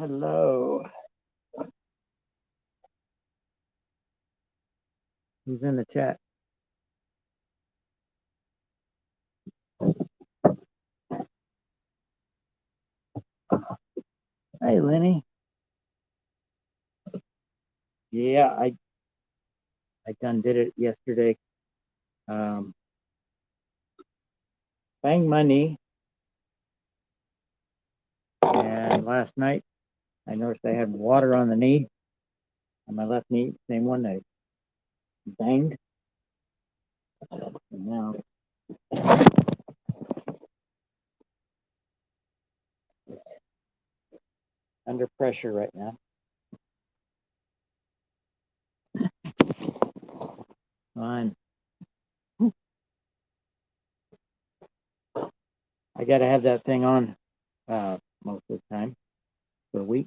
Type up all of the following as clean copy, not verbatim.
Hello. Who's in the chat? Hey, Lenny. Yeah, I done did it yesterday. Um, banged my knee, and last night I noticed I had water on the knee, on my left knee, same one I banged. And now it's under pressure right now. Fine. I got to have that thing on most of the time for a week.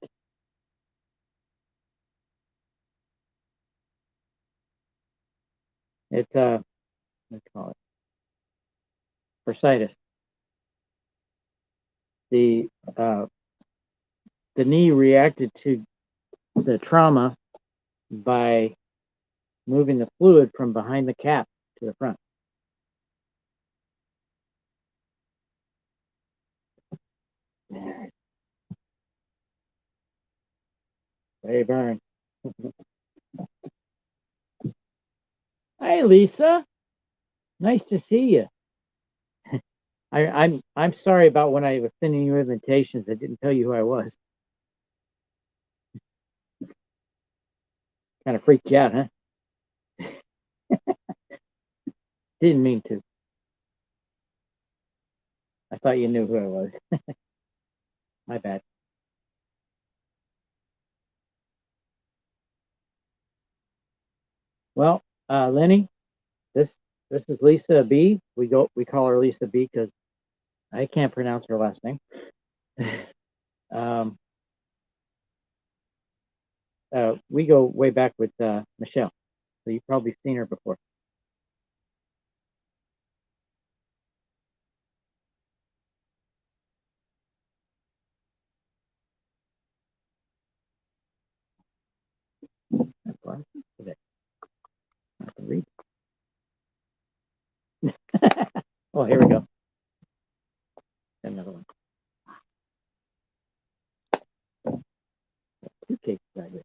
It's let's call it bursitis. The knee reacted to the trauma by moving the fluid from behind the cap to the front. Hey, burn. Hey, Lisa. Nice to see you. I'm sorry about when I was sending you invitations. I didn't tell you who I was. Kind of freaked you out, huh? Didn't mean to. I thought you knew who I was. My bad. Well, Lenny, this this is Lisa B. We call her Lisa B because I can't pronounce her last name. um, we go way back with Michelle, so you've probably seen her before. Today. I can read. Oh, here we go. Another one. Two cases out here.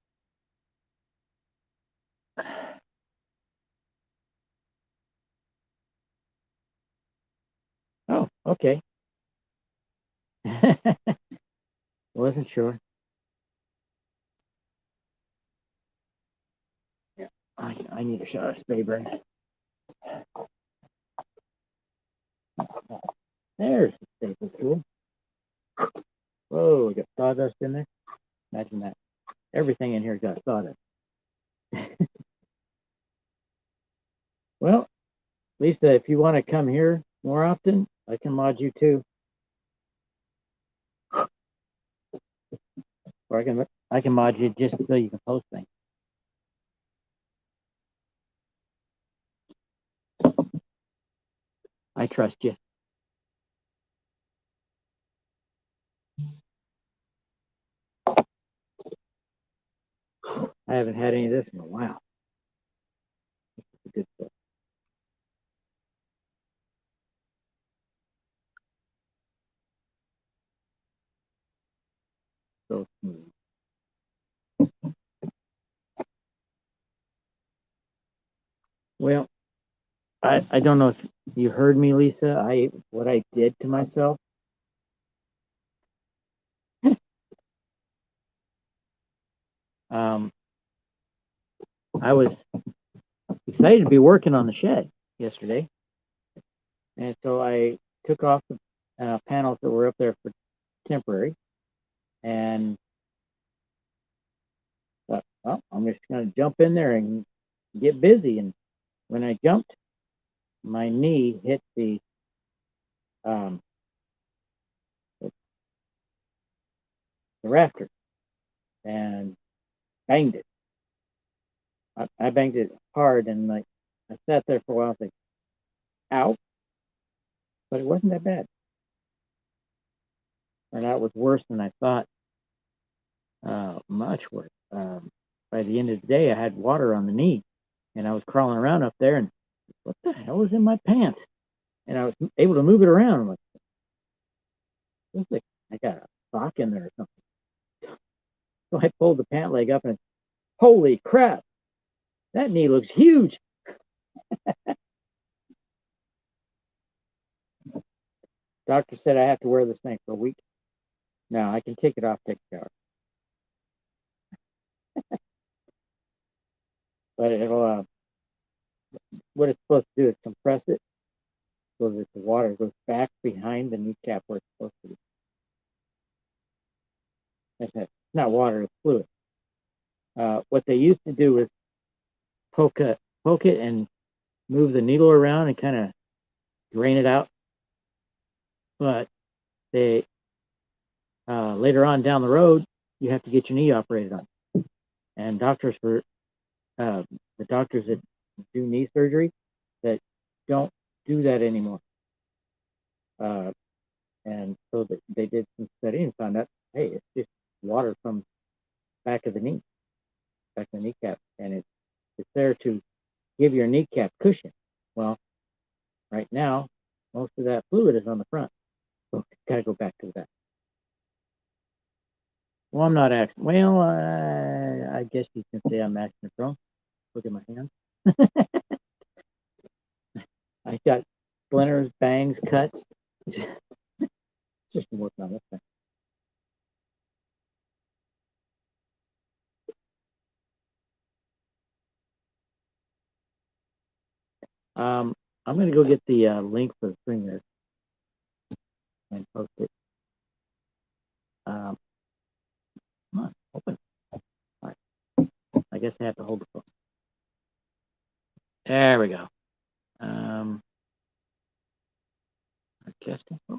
Oh, okay. Wasn't sure. Yeah, I need a shot of spray burn. There's the staple tool. Whoa, we got sawdust in there. Imagine that. Everything in here got sawdust. Well, Lisa, if you want to come here more often, I can mod you too. Or I can mod you just so you can post things. I trust you. I haven't had any of this in a while. It's a good stuff. So smooth. Well, I don't know if you heard me, Lisa. What I did to myself. Um, I was excited to be working on the shed yesterday, and so I took off the panels that were up there for temporary, and thought, well, I'm just going to jump in there and get busy. And when I jumped, my knee hit um, the rafter and banged it. I banged it hard, and like I sat there for a while, I was like, "Ow!" But it wasn't that bad, or that was worse than I thought. Much worse. By the end of the day, I had water on the knee, and I was crawling around up there, and what the hell was in my pants? And I was able to move it around. I'm like, looks like I got a sock in there or something. So I pulled the pant leg up, and holy crap, that knee looks huge. Doctor said I have to wear this thing for a week. Now I can take it off, take a shower, but it'll. What it's supposed to do is compress it so that the water goes back behind the kneecap where it's supposed to be. That's it. It's not water; it's fluid. What they used to do is poke it, and move the needle around and kind of drain it out. But they later on down the road, you have to get your knee operated on. And the doctors that do knee surgery that don't do that anymore. Uh, and so they did some study and found out, hey, it's just water from back of the knee, back of the kneecap, and it's there to give your kneecap cushion. Well, right now, most of that fluid is on the front, so gotta go back to the back. Well, I'm not accident. Well, I guess you can say I'm accident prone. Look at my hands. I got splinters, bangs, cuts. Just working on this thing. Um, I'm gonna go get the link for the string there and post it. Um, come on, open. All right. I guess I have to hold the phone. There we go. Broadcasting. Oh,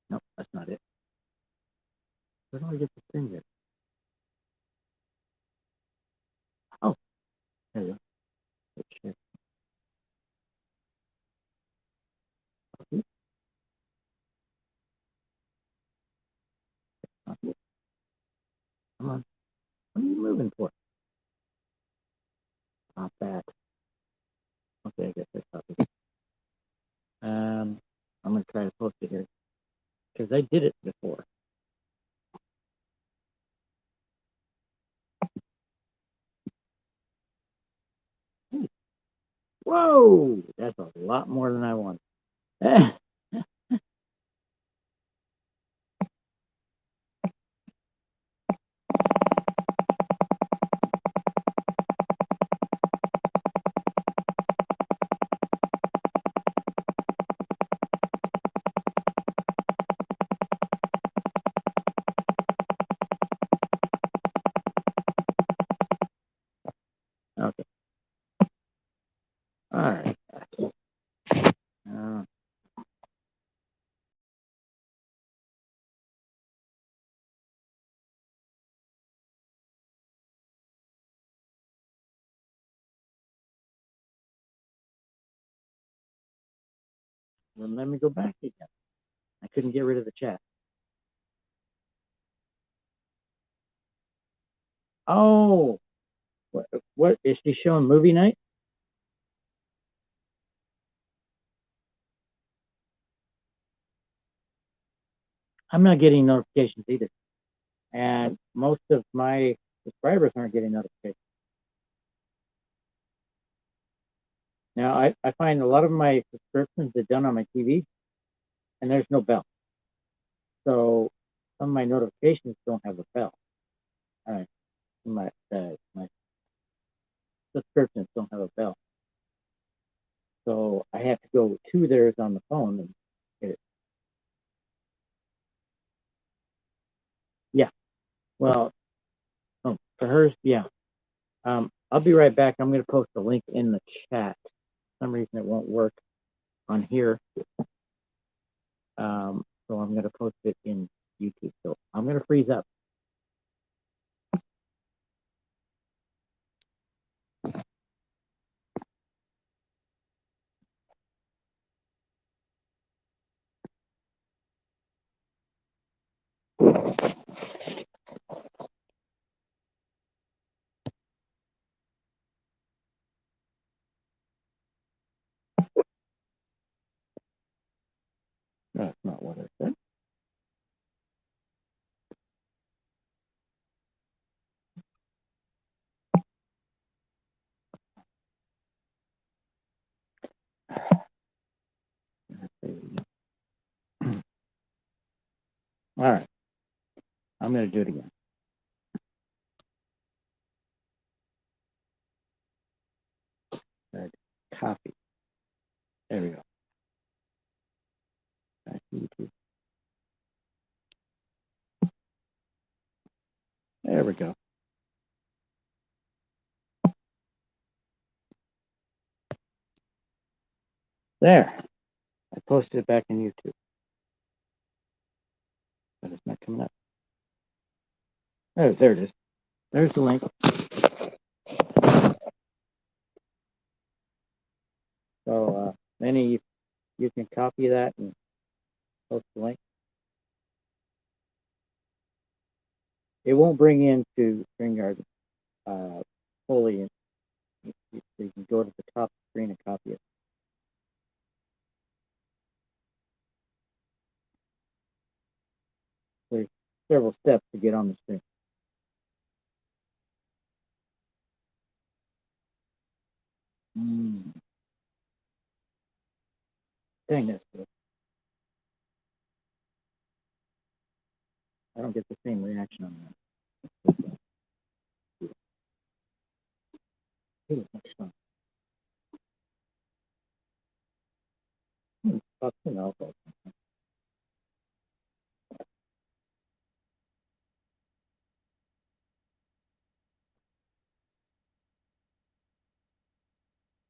no, that's not it. Where do I get the string there? Oh, there you go. Come on. What are you moving for? Not that. Okay, I guess I copied. I'm gonna try to post it here because I did it before. Whoa, that's a lot more than I wanted. Okay. All right. Uh, well, let me go back again. I couldn't get rid of the chat. Oh, what is she showing? Movie night? I'm not getting notifications either, and most of my subscribers aren't getting notifications. Now, I find a lot of my subscriptions are done on my TV, and there's no bell. So some of my notifications don't have a bell. All right, my subscriptions don't have a bell. So I have to go to theirs on the phone and get it. Yeah. Well, oh, for hers, yeah. I'll be right back. I'm going to post a link in the chat. For some reason it won't work on here. So I'm going to post it in YouTube. So I'm going to freeze up. what I said. All right, I'm going to do it again. Copy. There we go. Back to YouTube. There we go. There. I posted it back in YouTube. But it's not coming up. Oh, there it is. There's the link. So, Manny, you can copy that and post the link. It won't bring into StreamYard fully. You can go to the top screen and copy it. There's several steps to get on the screen. Dang this. I don't get the same reaction on that. Too much fun. Something else.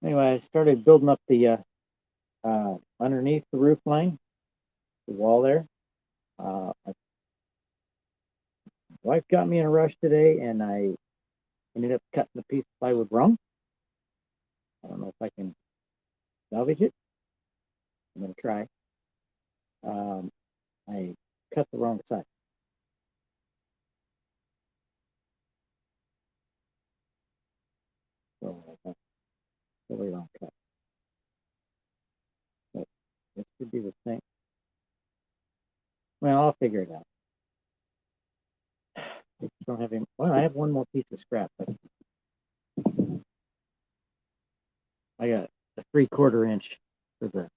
Anyway, I started building up the underneath the roof line, the wall there. My wife got me in a rush today, and I ended up cutting the piece of plywood wrong. I don't know if I can salvage it. I'm going to try. I cut the wrong side. So that's totally wrong cut. But it should be the same. Well, I'll figure it out. I don't have any. Well, I have one more piece of scrap, but I got a 3/4 inch for the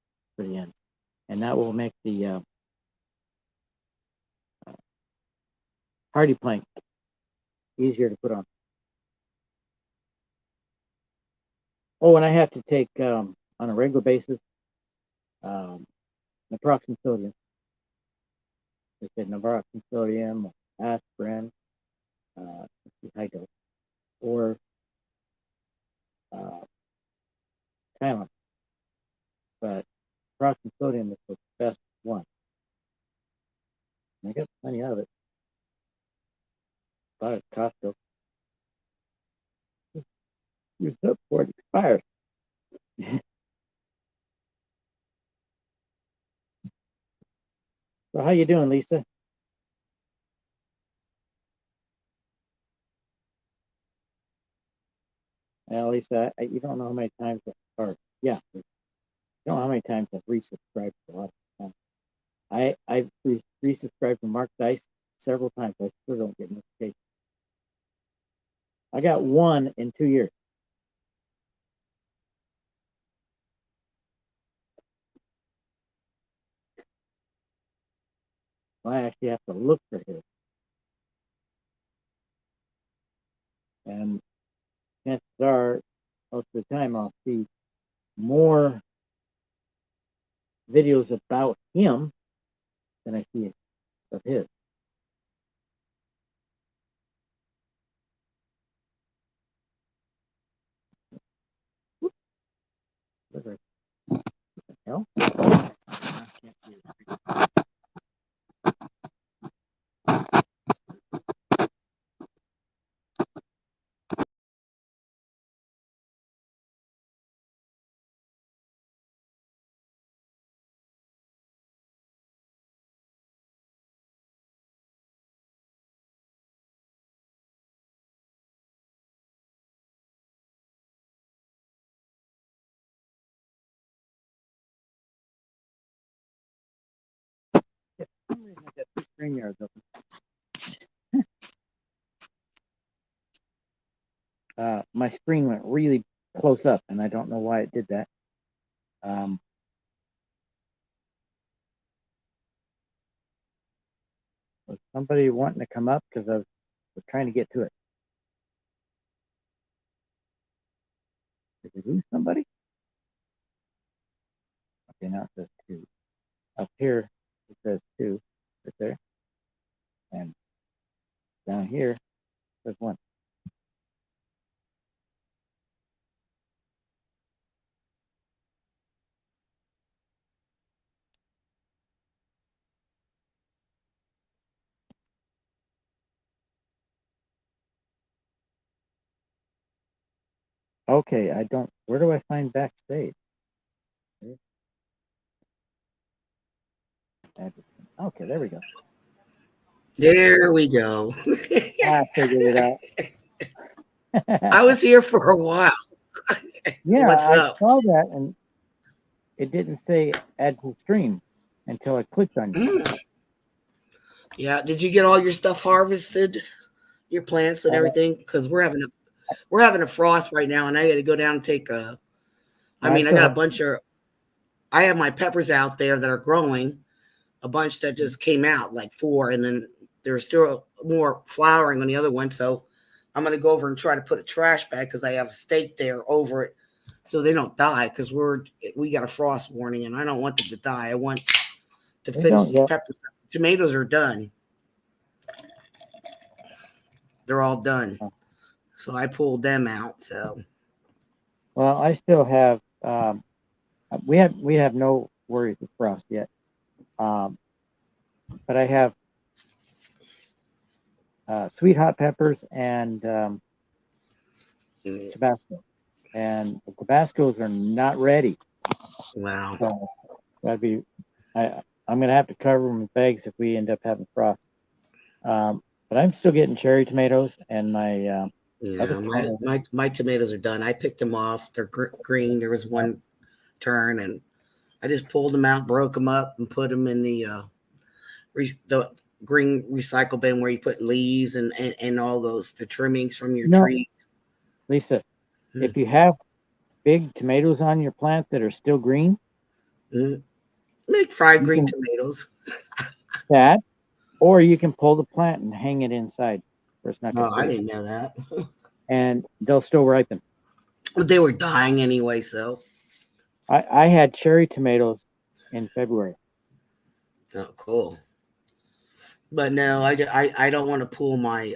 end, and that will make the hardy plank easier to put on. Oh, and I have to take on a regular basis naproxen sodium. They said naproxen sodium, aspirin, high dose, or Tylenol. But naproxen sodium is the best one. And I got plenty of it. Bought it at Costco. Used up before it expires. So how you doing, Lisa? Well, Lisa, you don't know how many times, or yeah, you don't know how many times I've resubscribed to a lot of I've resubscribed to Mark Dice several times. I still don't get notifications. I got one in 2 years. I actually have to look for his. And chances are, most of the time, I'll see more videos about him than I see of his. What the hell? I can't see it. StreamYard's open. My screen went really close up, and I don't know why it did that. Was somebody wanting to come up? Because I was trying to get to it. Did we lose somebody? Okay, now it says 2. Up here, it says 2 right there. And down here, it says 1. Okay, where do I find backstage? Okay, there we go. There we go. I figured it out. I was here for a while. Yeah, What's I up? saw that, and it didn't say add to stream until I clicked on you. Yeah. Did you get all your stuff harvested? Your plants and everything? Because we're having a frost right now, and I got to go down and take a. I still got a have. bunch of. I have my peppers out there that are growing. A bunch that just came out, like 4, and then there's still more flowering on the other one. So I'm gonna go over and try to put a trash bag because I have a stake there over it, so they don't die. Because we got a frost warning, and I don't want them to die. I want to They finish don't these yet. peppers. Tomatoes are done. They're all done. So I pulled them out. So Well, I still have. We have no worries with frost yet. But I have sweet hot peppers and Tabasco, and the Tabascos are not ready. wow. So that'd be. I'm gonna have to cover them in bags if we end up having frost. But I'm still getting cherry tomatoes and my other Yeah, tomatoes. my tomatoes are done. I picked them off. They're green. There was one turn, and I just pulled them out, broke them up, and put them in the green recycle bin where you put leaves and all the trimmings from your trees. Lisa, if you have big tomatoes on your plant that are still green, make fried green tomatoes. That, or you can pull the plant and hang it inside where it's not going Oh, to I freeze. didn't know that. And they'll still ripen. But they were dying anyway, so. I had cherry tomatoes in February. Oh, cool. But no, I don't want to pull my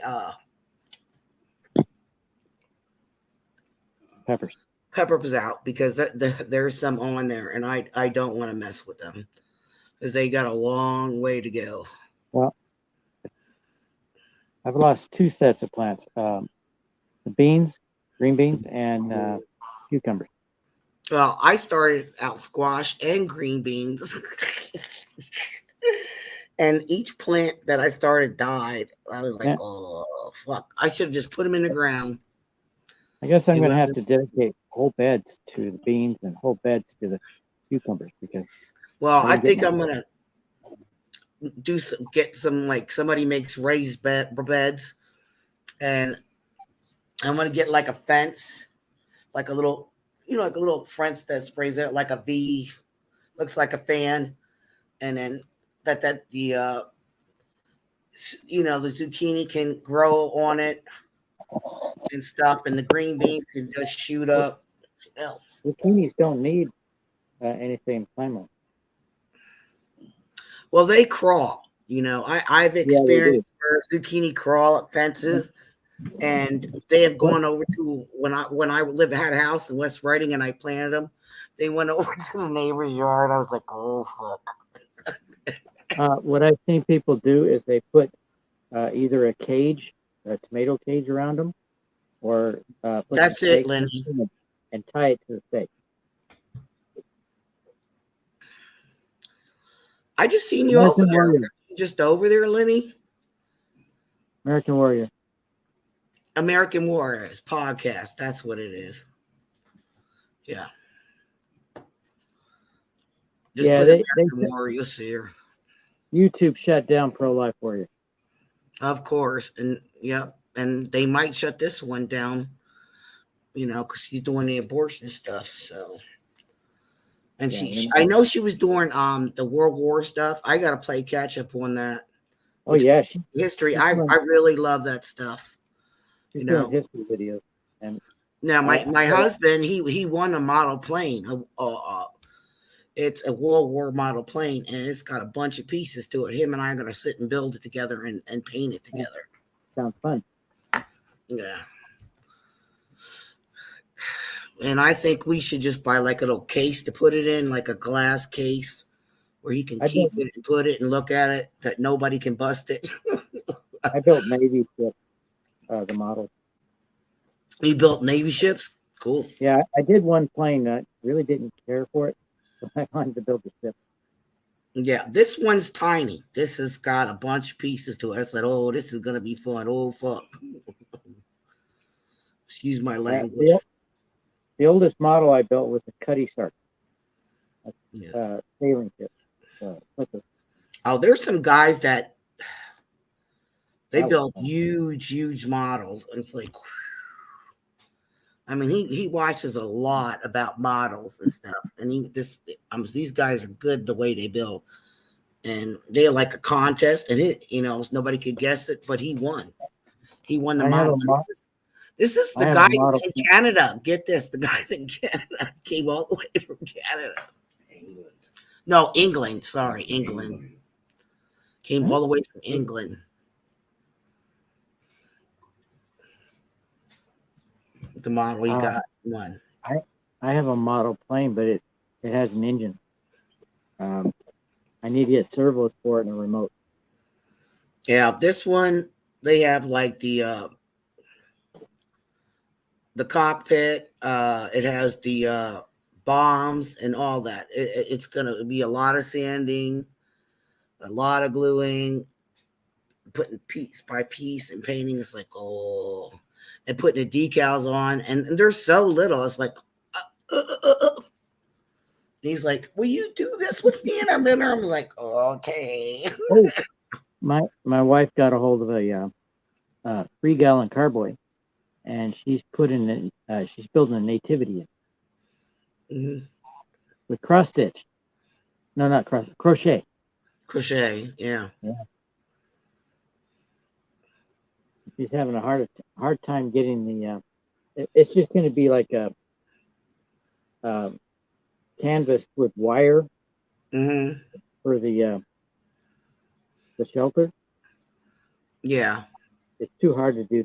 peppers out because there's some on there, and I don't want to mess with them because they got a long way to go. Well, I've lost 2 sets of plants: the beans, green beans, and cucumbers. Well, I started out squash and green beans. And each plant that I started died. I was like, oh, fuck. I should have just put them in the ground. I guess I'm going to have to dedicate whole beds to the beans and whole beds to the cucumbers because. Well, I think I'm going to get some, like somebody makes raised beds, and I'm going to get like a fence, like a little, like a little fence that sprays out like a V, looks like a fan, and then the zucchini can grow on it and stuff, and the green beans can just shoot up. Zucchinis don't need anything climate. Well, they crawl. I've experienced zucchini crawl up fences, and they have gone over to when I had a house in West Reading and I planted them. They went over to the neighbor's yard. I was like, oh fuck. What I've seen people do is they put either a tomato cage around them, or put that's it, Lenny, and tie it to the stake. I just seen you over there. Just over there, Lenny. American Warrior. American Warriors podcast. That's what it is. Yeah. Just put American Warrior, you'll see her. YouTube shut down pro life for you. Of course, and yep, and they might shut this one down, because she's doing the abortion stuff. So, and Yeah, you're I not. know she was doing the World War stuff. I got to play catch up on that, Oh which yeah, history. she's I doing really love that stuff. she's You doing know, history videos, and now I my gotta, husband he won a model plane. It's a World War model plane, and it's got a bunch of pieces to it. Him and I are going to sit and build it together and paint it yeah, together. sounds fun. Yeah. And I think we should just buy like a little case to put it in, like a glass case where he can I keep built it and put it and look at it that nobody can bust it. I built Navy ship, the model. He built Navy ships. Cool. Yeah, I did one plane that really didn't care for it, but I wanted to build the ship. Yeah, this one's tiny. This has got a bunch of pieces to it. I said, "Oh, this is gonna be fun." Oh, fuck. Excuse my Uh, language. the the oldest model I built was a Cuddy Sark, Yeah. sailing ship. Like a Oh, there's some guys that they that was build fun. huge, huge models. And it's like, I mean, he watches a lot about models and stuff. And these guys are good the way they build. And they're like a contest, and nobody could guess it, but he won. He won the I have model. a mo- This is I the have a guys model. in Canada. Get this, the guys in Canada came all the way from Canada. England. No, England. Sorry, England. Came Huh? all the way from England. The model he Uh, got won. I I have a model plane, but it has an engine. Um, I need to get servos for it and a remote. Yeah, this one they have like the cockpit. It has the bombs and all that. It's gonna be a lot of sanding, a lot of gluing, putting piece by piece and painting. It's like, oh, and putting the decals on, and they're so little. It's like, uh, uh, uh, uh. He's like, will you do this with me? And I'm like, okay. Oh, my wife got a hold of a 3-gallon carboy, and she's building a nativity Mhm. with cross stitch. No, not crochet. Crochet, yeah. Yeah, she's having a hard time getting the. It's just going to be like a um, canvas with wire Hmm. for the shelter. Yeah. It's too hard to do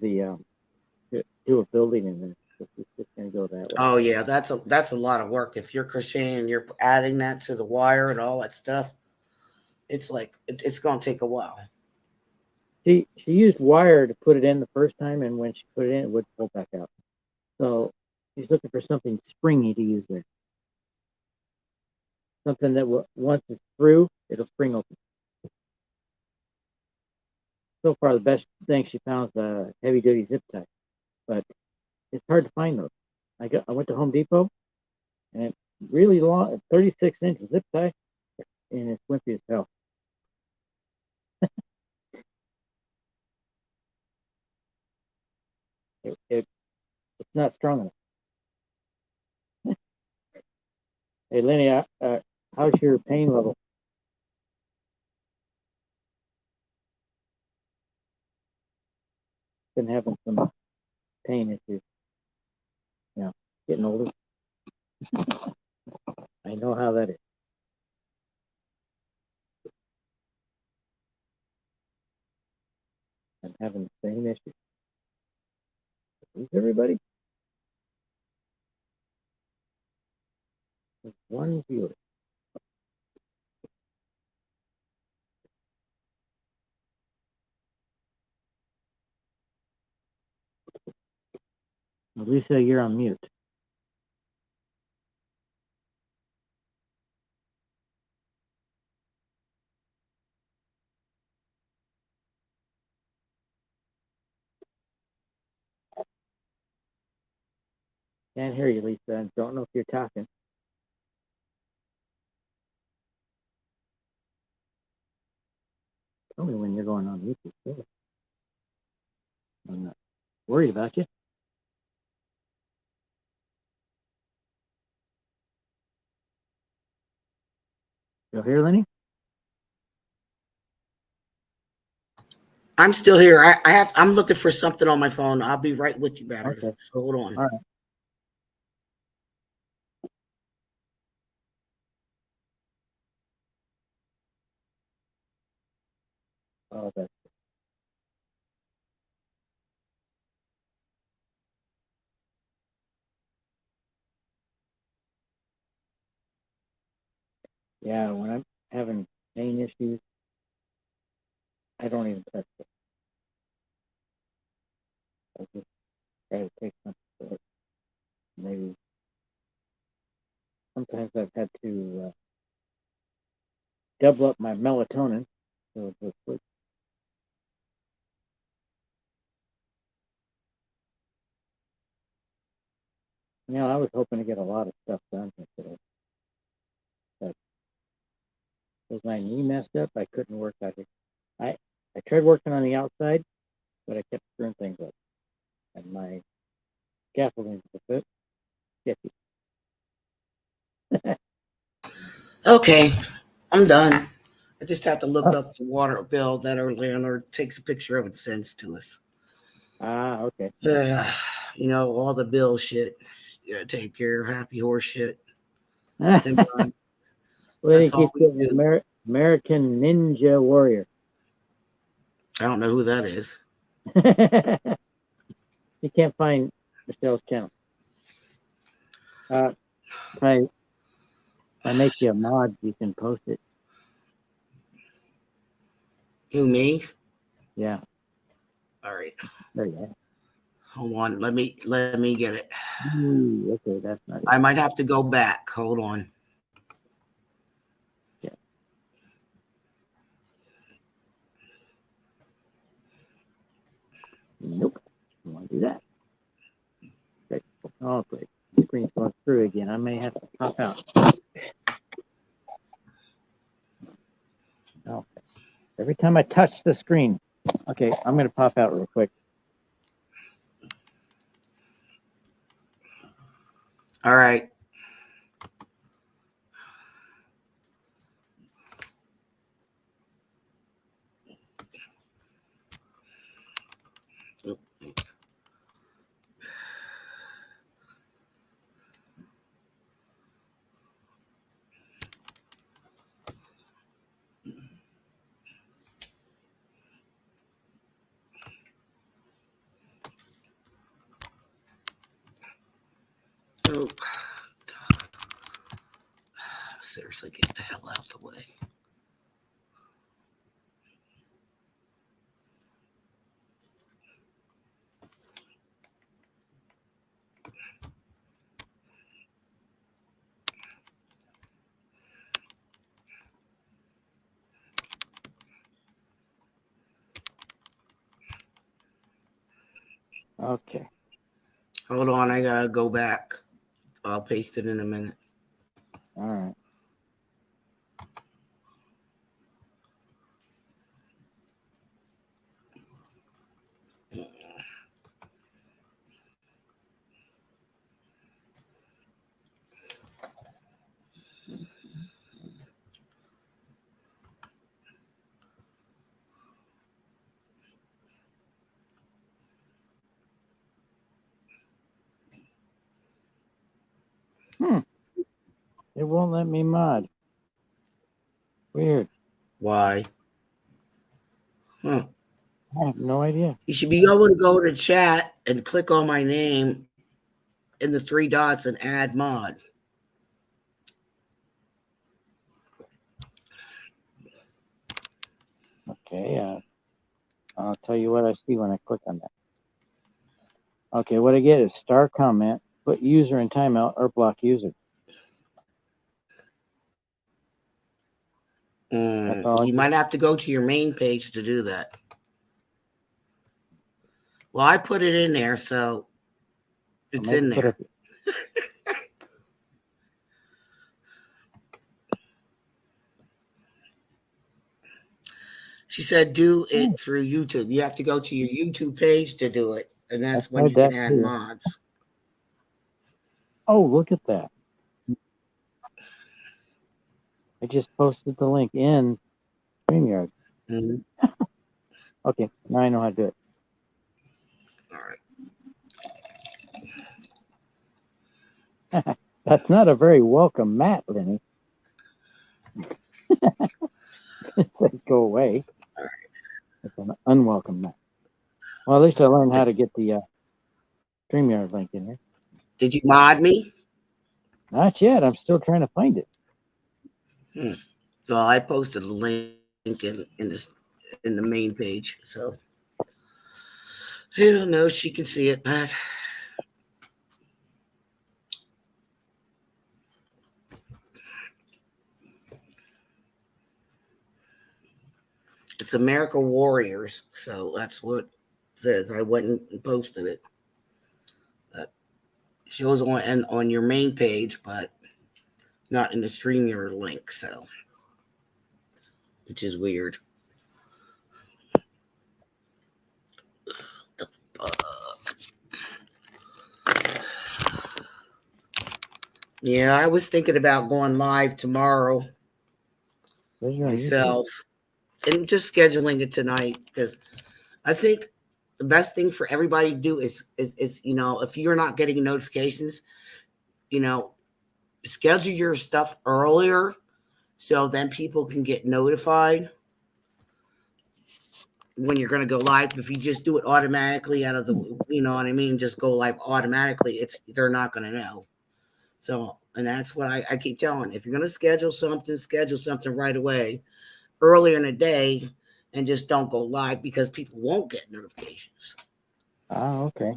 do a building in there. It's just going to go that way. Oh yeah, that's a lot of work. If you're crocheting, you're adding that to the wire and all that stuff. It's like it's gonna take a while. She used wire to put it in the first time, and when she put it in, it would pull back out. So she's looking for something springy to use there. Something that once it's through, it'll spring open. So far, the best thing she found is a heavy duty zip tie, but it's hard to find those. I went to Home Depot, and it really long, 36-inch zip tie, and it's wimpy as hell. It's not strong enough. Hey, Lenny, how's your pain level? Been having some pain issues. You know, getting older. I know how that is. I'm having the same issue. Is everybody? There's one viewer. Lisa, you're on mute. Can't hear you, Lisa. I don't know if you're talking. Tell me when you're going on YouTube. Sure. I'm not worried about you. You here, Lenny? I'm still here. I'm looking for something on my phone. I'll be right with you, battery. Okay. So hold on. All right. Oh, that's yeah. When I'm having pain issues, I don't even touch it. I just try to take something for it. Maybe sometimes I've had to double up my melatonin. So it's just sleep. You know, I was hoping to get a lot of stuff done today, but because my knee messed up, I couldn't work. I I tried working on the outside, but I kept screwing things up, and my scaffolding was a bit sketchy. Okay, I'm done. I just have to look Oh, up the water bill that our landlord takes a picture of and sends to us. okay. All the bill shit. You gotta take care of happy horse shit. Well, And he that's all keeps we getting do. American Ninja Warrior. I don't know who that is. You can't find Michelle's channel. If I make you a mod, you can post it. Who, me? Yeah, All right. there you go. Hold on. Let me get it. Ooh, okay, that's not it. I might have to go back. Hold on. Yeah. Nope. I want to do that. Great. Oh, great. The screen's going through again. I may have to pop out. Oh, every time I touch the screen. Okay, I'm going to pop out real quick. All right. Oh, seriously, get the hell out of the way. Okay. Hold on. I gotta go back. I'll paste it in a minute. All right. It won't let me mod. Weird. Why? I have no idea. You should be able to go to chat and click on my name in the three dots and add mod. Okay. I'll tell you what I see when I click on that. Okay, what I get is star comment, put user in timeout, or block user. You might have to go to your main page to do that. Well, I put it in there, so it's in there. She said do Oh, it through YouTube. You have to go to your YouTube page to do it, and I've that's when tried you can that add too. mods. Oh, look at that. I just posted the link in StreamYard. Mhm. Okay, now I know how to do it. All right. That's not a very welcome mat, Lenny. It says go away. It's an unwelcome mat. Well, at least I learned how to get the StreamYard link in here. Did you mod me? Not yet. I'm still trying to find it. Hmm. Well, I posted a link in the main page, so I don't know if she can see it, but it's America Warriors, so that's what it says. I went and posted it. It shows on your main page, but not in the StreamYard link, so which is weird. Yeah, I was thinking about going live tomorrow There's your YouTube. myself and just scheduling it tonight because I think the best thing for everybody to do is if you're not getting notifications, you know, schedule your stuff earlier so then people can get notified when you're going to go live. If you just do it automatically out of the, you know what I mean, just go live automatically, they're not going to know. So, and that's what I keep telling. If you're going to schedule something right away, earlier in the day, and just don't go live because people won't get notifications. Okay.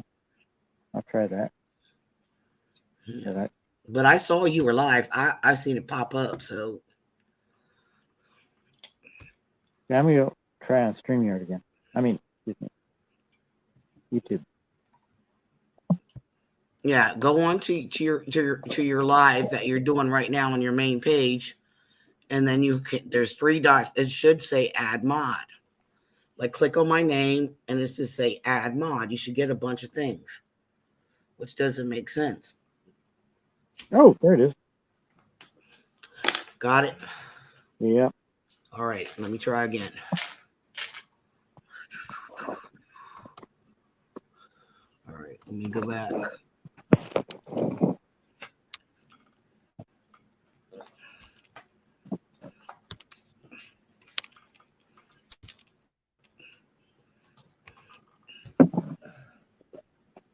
I'll try that. Yeah, But I saw you were live. I seen it pop up. So I'm going to try on StreamYard again. I mean, excuse me, YouTube. yeah, go on to your live that you're doing right now on your main page, and then there's three dots. It should say add mod. Like click on my name, and it's just say add mod. You should get a bunch of things, which doesn't make sense. Oh, there it is. Got it? Yep. All right, let me try again. All right, let me go back.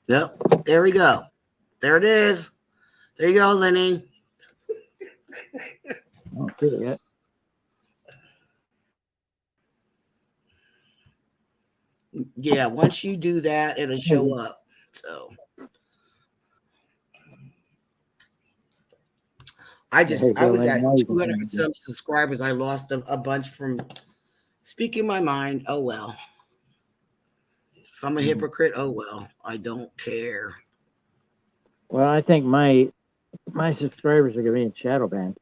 Yep, there we go. There it is. There you go, Lenny. I don't see it yet. Yeah, once you do that, it'll show up. So There you I go, was Lenny. at Now you can 200 find and it. some subscribers. I lost a bunch from speaking my mind. Oh well. If I'm a hypocrite, oh well. I don't care. Well, I think my subscribers are going to be in shadow banned.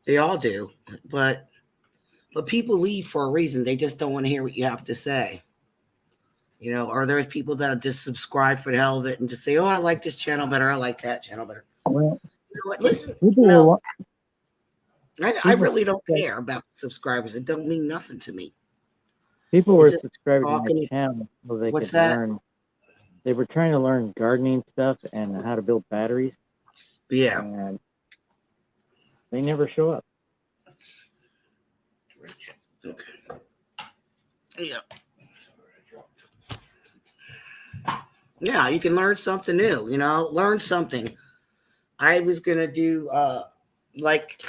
They all do, but people leave for a reason. They just don't want to hear what you have to say. You know, or there's people that just subscribe for the hell of it and just say, "Oh, I like this channel better. I like that channel better." Well, You know what? Listen, people will. I People really don't care about subscribers. It don't mean nothing to me. It's were just subscribing to my talking. channel so they What's could that? learn. They were trying to learn gardening stuff and how to build batteries, Yeah. and they never show up. Okay. Yeah. Yeah, you can learn something new, learn something. I was going to do, like,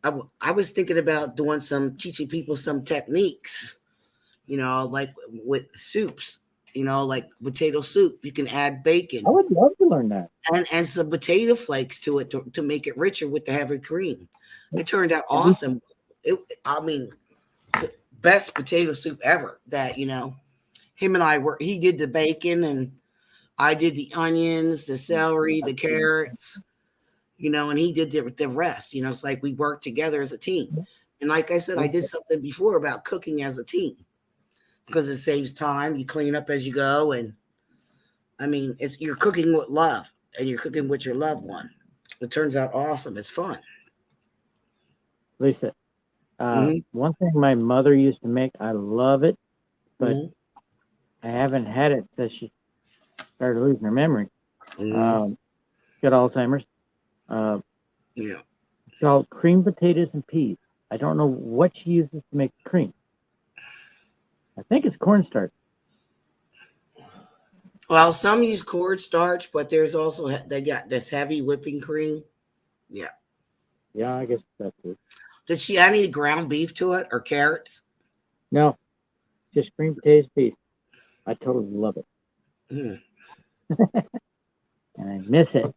I was thinking about teaching people some techniques, like with soups, like potato soup. You can add bacon I would love to learn that. and some potato flakes to it to make it richer with the heavy cream. It turned out And awesome. I mean, the best potato soup ever that, him and he did the bacon and I did the onions, the celery, the carrots, and he did the rest. It's like we worked together as a team. And like I said, I did something before about cooking as a team because it saves time. You clean up as you go. And I mean, you're cooking with love and you're cooking with your loved one. It turns out awesome. It's fun. Lisa, one thing my mother used to make, I love it, but I haven't had it since she started losing her memory. Got Alzheimer's. Yeah. It's called cream potatoes and peas. I don't know what she uses to make cream. I think it's cornstarch. Well, some use cornstarch, but there's also they got this heavy whipping cream. Yeah. Yeah, I guess that's it. Did she add any ground beef to it or carrots? No, just cream potatoes, peas. I totally love it. And I miss it.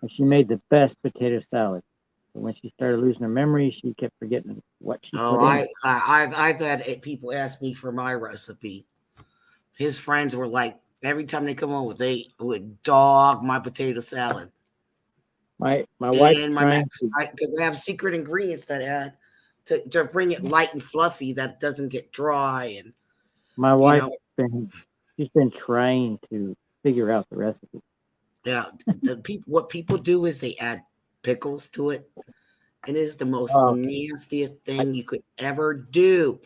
And she made the best potato salad. But when she started losing her memory, she kept forgetting what she put in it. I've had people ask me for my recipe. His friends were like, every time they come over, they would dog my potato salad. My wife's trying to, because they have secret ingredients that add to bring it light and fluffy that doesn't get dry. And my wife she's been trying to figure out the recipe. Yeah, what people do is they add pickles to it. It is the most nastiest thing you could ever do.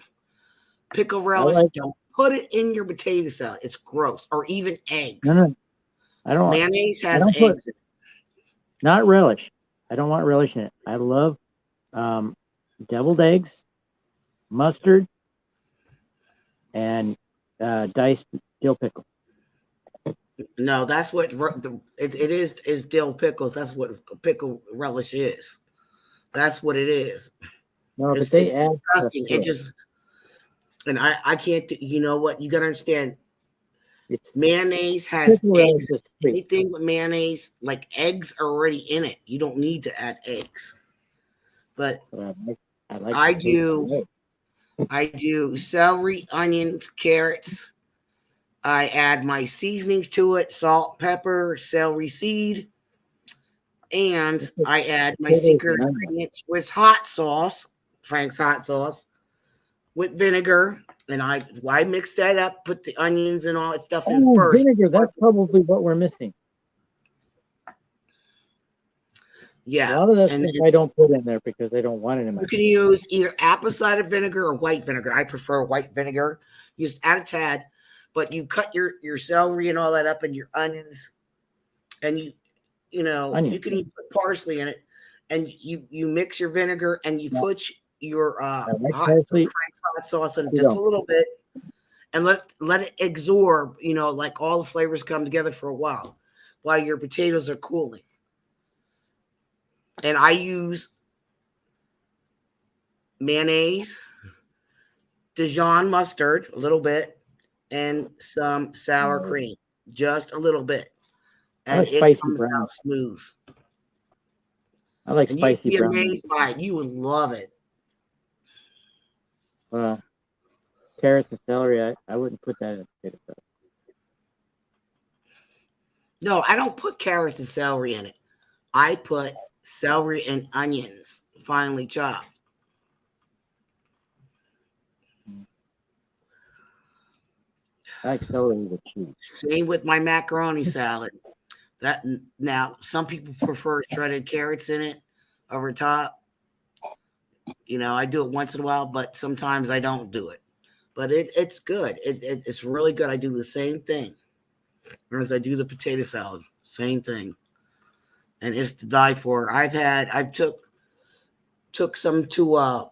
Pickle relish, don't put it in your potato salad. It's gross. Or even eggs. No, I don't. Mayonnaise has eggs in it. Not relish. I don't want relish in it. I love deviled eggs, mustard, and diced dill pickle. No, that's what it is dill pickles. That's what pickle relish is. That's what it is. No, it's but they disgusting. It just, and I can't. You know what? You gotta understand. Mayonnaise has eggs. Anything with mayonnaise, like eggs, are already in it. You don't need to add eggs. But I do celery, onion, carrots. I add my seasonings to it: salt, pepper, celery seed, and I add my secret ingredients with hot sauce, Frank's hot sauce, with vinegar. And I mix that up, put the onions and all that stuff in first. Vinegar, that's probably what we're missing. Yeah. A lot of that stuff I don't put in there because I don't want it in my. You can use either apple cider vinegar or white vinegar. I prefer white vinegar. You just add a tad, but you cut your celery and all that up and your onions, and you can even put parsley in it, and you mix your vinegar and you put your Frank's hot sauce in just a little bit, and let it absorb. Like all the flavors come together for a while your potatoes are cooling. And I use mayonnaise, Dijon mustard, a little bit, and some sour cream, just a little bit. And it comes out smooth. I like spicy you'd be brown. Amazed by it. You would love it. Carrots and celery, I wouldn't put that in potato salad. No, I don't put carrots and celery in it. I put celery and onions finely chopped. I like celery with cheese. Same with my macaroni salad. Now some people prefer shredded carrots in it over top. I do it once in a while, but sometimes I don't do it. But it's good. It's really good. I do the same thing as I do the potato salad. Same thing. And it's to die for. I took some to a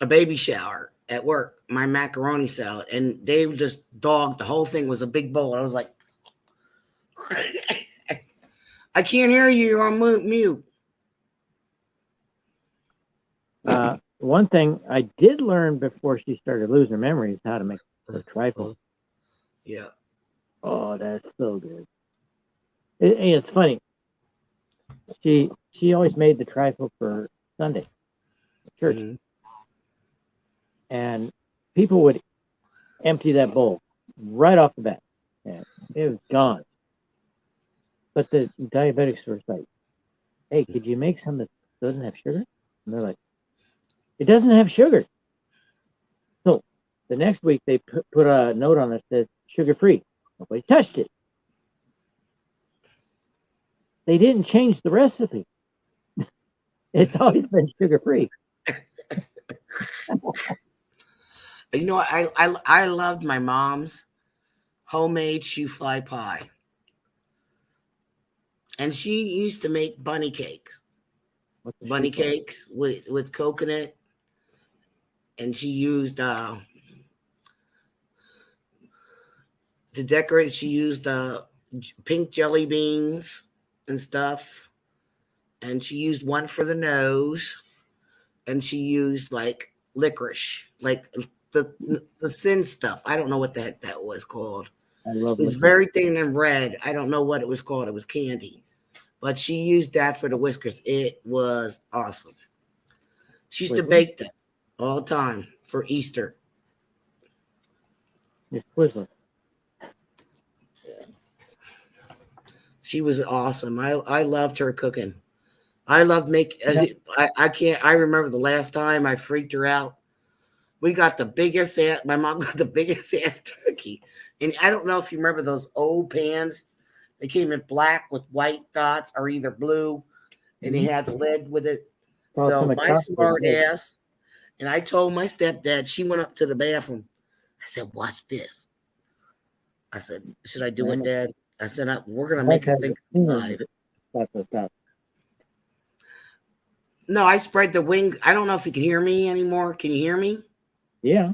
baby shower at work, my macaroni salad, and they just dogged the whole thing. Was a big bowl. I was like, I can't hear you. You're on mute. One thing I did learn before she started losing her memory is how to make her trifle. Yeah. Oh, that's so good. It's funny. She always made the trifle for Sunday at church, and people would empty that bowl right off the bat. And it was gone. But the diabetics were like, "Hey, could you make some that doesn't have sugar?" And they're like, "It doesn't have sugar." So the next week they put a note on it that says sugar free. Nobody touched it. They didn't change the recipe. It's always been sugar free. You know, I loved my mom's homemade shoe fly pie, and she used to make bunny cakes. What's the Bunny shoe for? cakes with coconut, and she used to decorate. She used pink jelly beans and stuff, and she used one for the nose, and she used like licorice, like the thin stuff. I don't know what the heck that was called. I It love was liquor. very thin and red. I don't know what it was called. It was candy, but she used that for the whiskers. It was awesome. She used to Twizzler? bake them all the time for Easter. Just Twizzler. She was awesome. I loved her cooking. I loved make. I can't. I remember the last time I freaked her out. We got the biggest ass. My mom got the biggest ass turkey, and I don't know if you remember those old pans. They came in black with white dots, or either blue, and they Mm-hmm. had the lid with it. Saw some So at my Costco smart today. ass, and I told my stepdad. She went up to the bathroom. I said, "Watch this." I said, "Should I do it, I Dad?" I said, "We're gonna like make her having think a it's singer alive." stuff. No, I spread the wing. I don't know if you can hear me anymore. Can you hear me? Yeah,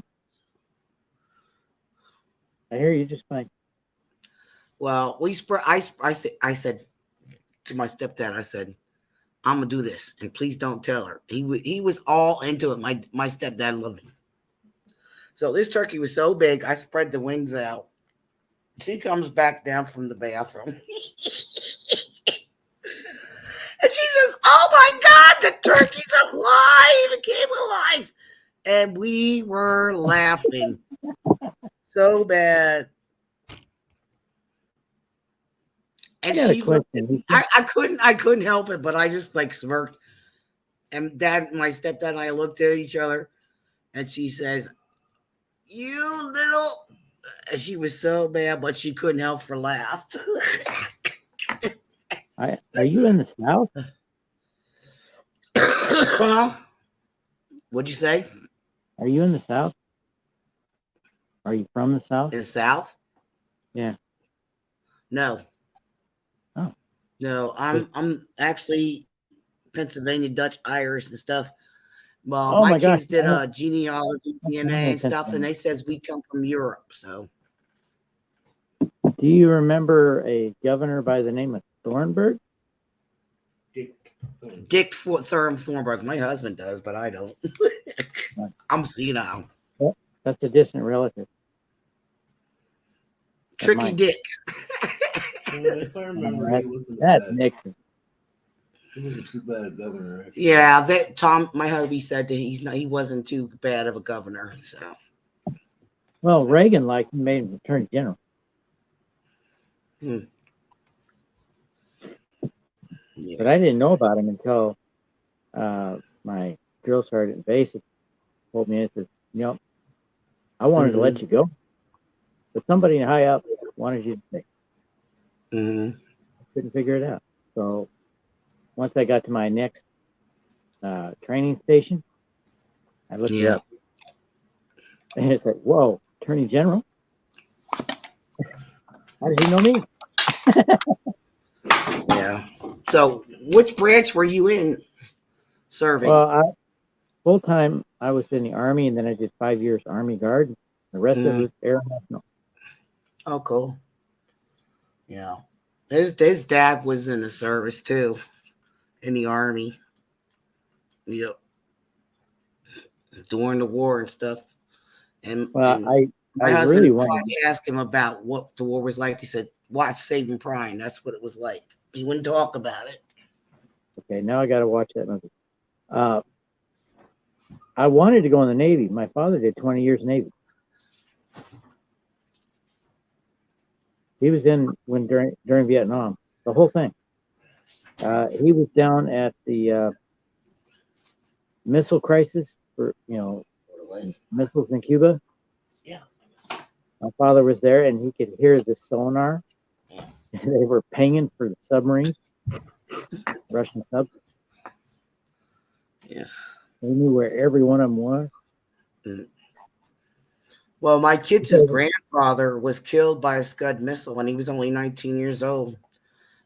I hear you just fine. Well, we spread. I said to my stepdad, I said, "I'm gonna do this, and please don't tell her." He was all into it. My stepdad loved him. So this turkey was so big, I spread the wings out. She comes back down from the bathroom, and she says, "Oh my God, the turkey's alive! It came alive!" And we were laughing so bad. I And got a she looked at question, me. Lisa. I couldn't help it, but I just like smirked. And my stepdad and I looked at each other, and she says, "You little." And she was so bad, but she couldn't help for laugh. Are you in the South? Well, what'd you say? Are you in the South? Are you from the South? In the South? Yeah. No, Oh, no. just I'm actually Pennsylvania Dutch Irish and stuff. Well, oh my my gosh, kids did genealogy, I have DNA family in and stuff, and Pennsylvania. they says we come from Europe. So Do you remember a governor by the name of Thornburg? Dick Thornburg. My husband does, but I don't. I'm senile. Yep, that's a distant relative of Tricky mine. Dick. If I remember, That, he wasn't a that's bad. Nixon. He wasn't too bad a governor. Actually. Yeah, that Tom, my hubby said that he wasn't too bad of a governor. So Well, Reagan liked him, made him attorney general. hmm. Yeah. But I didn't know about him until my drill sergeant basic told me, it says, I wanted to let you go, but somebody high up wanted you to stay. Mm-hmm. Couldn't figure it out. So once I got to my next training station, I looked it Yeah. up. And it's like, whoa, attorney general? How does he know me? Yeah. So which branch were you in serving? Well, full time, I was in the Army, and then I did 5 years Army Guard. The rest of it was Air National. Oh, cool. Yeah. His dad was in the service too, in the Army. Yep. During the war and stuff. And Well, I my really husband tried wanted. to ask him about what the war was like. He said, "Watch Saving Prime. That's what it was like." He wouldn't talk about it. Okay, now I got to watch that movie. I wanted to go in the Navy. My father did 20 years Navy. He was in when during Vietnam, the whole thing. He was down at the missile crisis for missiles in Cuba. Yeah. My father was there, and he could hear the sonar. They were pinging for the submarines, Russian subs. Yeah. They knew where every one of them was. Mm. Well, my kid's grandfather was killed by a Scud missile when he was only 19 years old.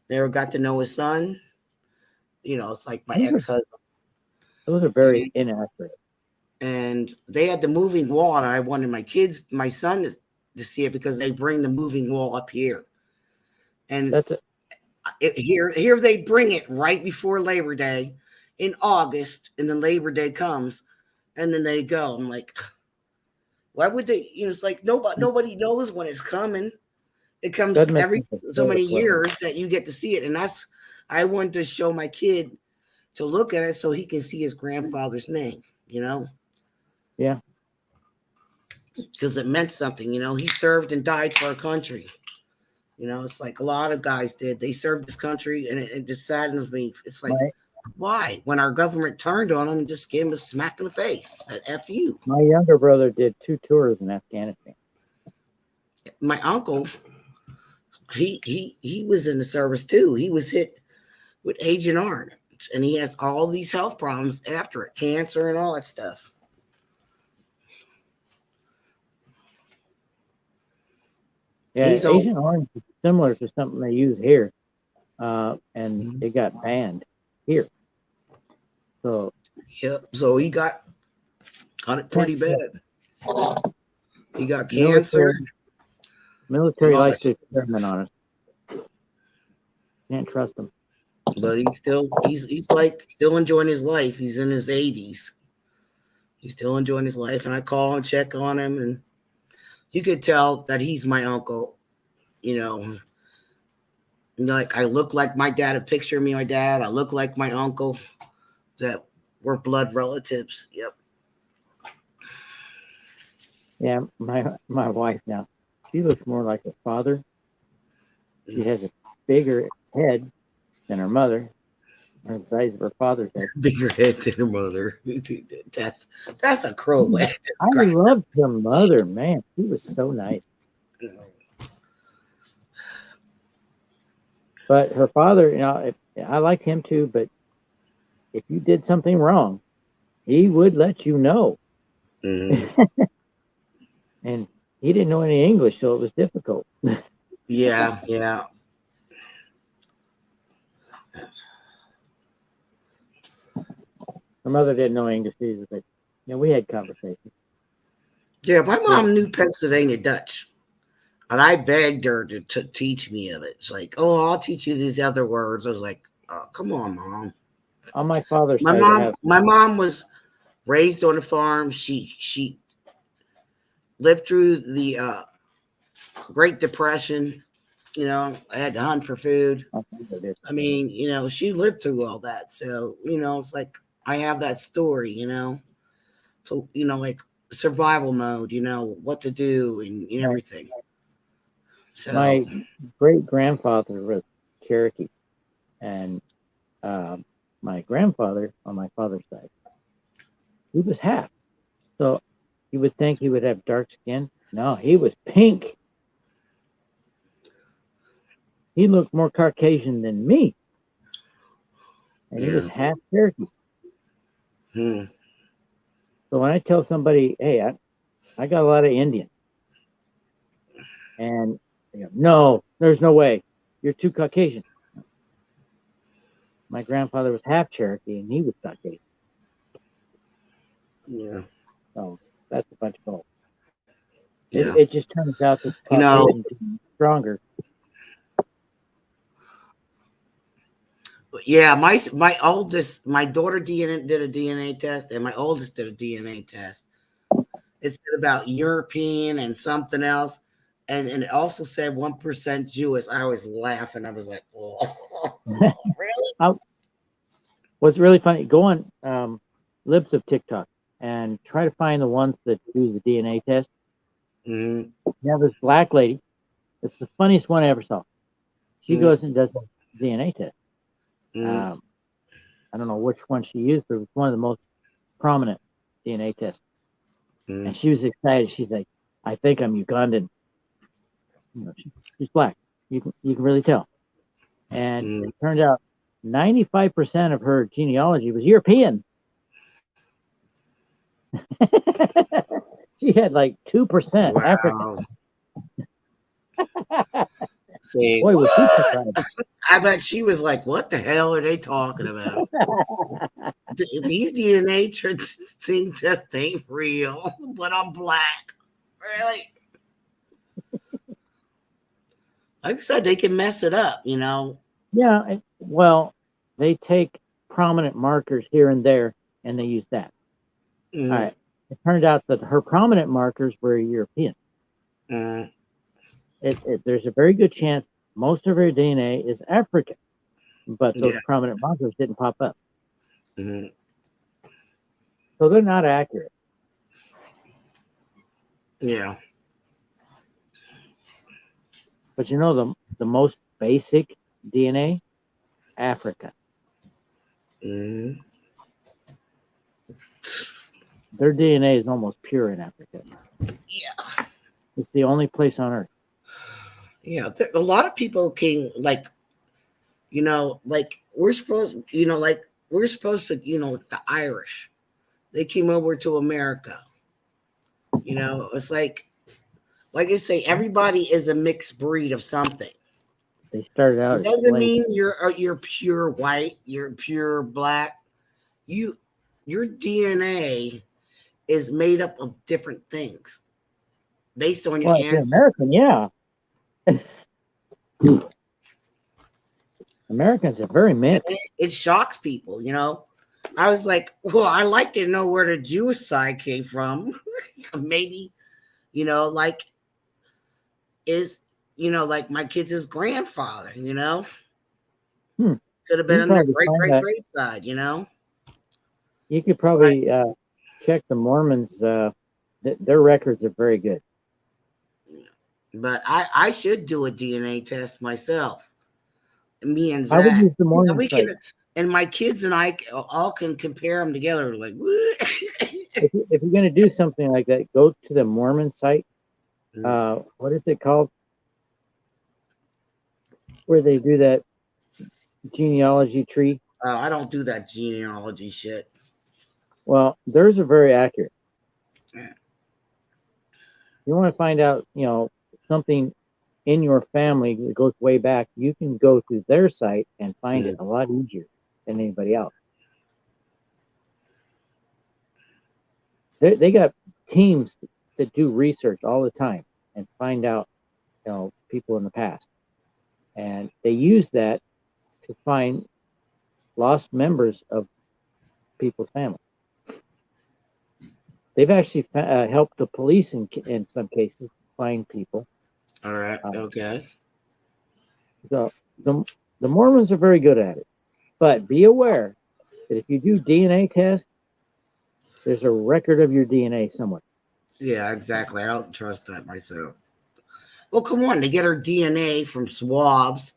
Never got to know his son. It's like my ex-husband. Those are very inaccurate. And they had the moving wall, and I wanted my son to see it because they bring the moving wall up here. And here they bring it right before Labor Day in August, and then Labor Day comes, and then they go. I'm like, why would they? It's like nobody knows when it's coming. It comes every so many years that you get to see it, and I wanted to show my kid to look at it so he can see his grandfather's name. Yeah. Because it meant something. He served and died for our country. It's like a lot of guys did. They served this country, and it just saddens me. It's like, why? When our government turned on them and just gave him a smack in the face, said F you. My younger brother did 2 tours in Afghanistan. My uncle, he was in the service too. He was hit with Agent Orange, and he has all these health problems after it, cancer and all that stuff. Yeah, Agent Orange is similar to something they use here, and it got banned here. So so he got it pretty bad. He got cancer. Military likes to experiment on us. Can't trust them. But he's like still enjoying his life. He's in his 80s. He's still enjoying his life, and I call and check on him, and you could tell that he's my uncle. Like I look like my dad. A picture of me, my dad. I look like my uncle. That we're blood relatives. Yep. Yeah, my wife now. She looks more like her father. She has a bigger head than her mother. Her size of her father's head. Bigger head than her mother. That's a cruel way. I loved her mother, man. She was so nice. But her father, I liked him too, but if you did something wrong, he would let you know. Mm-hmm. And he didn't know any English, so it was difficult. Yeah. Her mother didn't know English either, but we had conversations. Yeah, my mom knew Pennsylvania Dutch, and I begged her to teach me of it. It's like, I'll teach you these other words. I was like, oh, come on, Mom. On my father's side, my mom was raised on a farm. She lived through the Great Depression. I had to hunt for food. I mean, she lived through all that. So, it's like I have that story, so, like survival mode, what to do and everything. So my great grandfather was Cherokee, and my grandfather on my father's side, he was half. So you would think he would have dark skin. No, he was pink. He looked more Caucasian than me. And he was half Cherokee. So when I tell somebody, hey, I got a lot of Indian. And they go, no, there's no way. You're too Caucasian. My grandfather was half Cherokee and he was Caucasian. Yeah. So that's a bunch of bull. Yeah. It just turns out that Caucasians are stronger. Yeah, my daughter did a DNA test, and my oldest did a DNA test. It said about European and something else, and it also said 1% Jewish. I always laugh, and I was like, "Oh, really?" What's really funny? Go on Libs of TikTok and try to find the ones that do the DNA test. Mm-hmm. You have this black lady, It's the funniest one I ever saw. She Mm, goes and does a DNA test. mm, Um, I don't know which one she used, but it was one of the most prominent DNA tests. mm, And she was excited. She's like, "I think I'm Ugandan. She's black. You can really tell." And mm. it turned out 95% of her genealogy was European. She had like 2% African. Wow. Say Boy, was she what? surprised. I bet she was like, "What the hell are they talking about? These DNA tests ain't real, but I'm black." Really? Like I said, they can mess it up, you know. Yeah, well, they take prominent markers here and there and they use that. All Mm, right. It turned out that her prominent markers were European. mm, There's a very good chance most of her DNA is African, but those yeah. prominent markers didn't pop up. Mm, So they're not accurate. yeah. But you know the most basic DNA? Africa. Mm, Their DNA is almost pure in Africa. yeah. It's the only place on earth. Yeah. A lot of people can like, like we're supposed to, the Irish. They came over to America. It's like I say, everybody is a mixed breed of something. They started out It as doesn't slaves. mean you're pure white, you're pure black. You your DNA is made up of different things based on your Well, if you're ancestors. American, yeah. Americans are very mixed. It shocks people. I was like, well, I like to know where the Jewish side came from. Maybe, like is like my kid's grandfather. Hmm. Could have You been can on their probably great find great that. great side. You could But probably check the Mormons. Their records are very good. but I should do a DNA test myself. Me and I would Zach. use the And Mormon we site. can and my kids and I all can compare them together like what? If you're going to do something like that, go to the Mormon site. What is it called? Where they do that genealogy tree. Oh, I don't do that genealogy shit. Well, theirs are very accurate. Yeah. You want to find out, something in your family that goes way back, you can go to their site and find it Mm. a lot easier than anybody else. They got teams that do research all the time and find out, people in the past, and they use that to find lost members of people's family. They've actually helped the police in some cases find people. All right. Uh, Okay. so the the Mormons are very good at it, but be aware that if you do DNA tests, there's a record of your DNA somewhere. Yeah, exactly. I don't trust that myself. Well, come on. They get our DNA from swabs,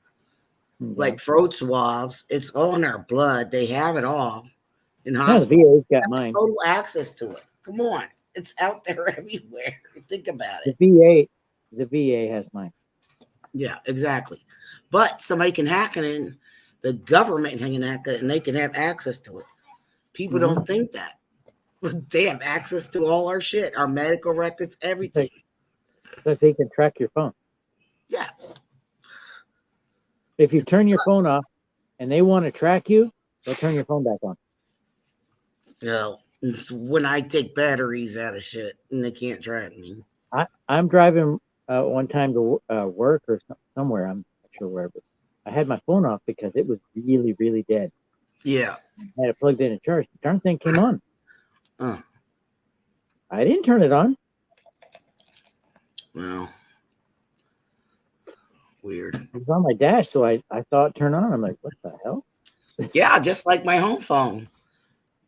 Yeah, like throat swabs. It's all in our blood. They have it all in yeah, the hospitals. VA's got Have mine. total access to it. Come on. It's out there everywhere. Think about The it. VA, the VA has mine. Yeah, exactly. But somebody can hack it in, the government can hack it, and they can have access to it. People Mm-hmm. don't think that. But they have access to all our shit, our medical records, everything. So they can track your phone. Yeah. If you turn your phone off and they want to track you, they'll turn your phone back on. It's when I take batteries out of shit and they can't track me. I'm driving one time to work or somewhere. I'm not sure where, but I had my phone off because it was really, really dead. Yeah. I had it plugged in and charged. The darn thing came on. Uh, I didn't turn it on. well, weird. It was on my dash, so I saw it turn on. I'm like, what the hell? Yeah, just like my home phone.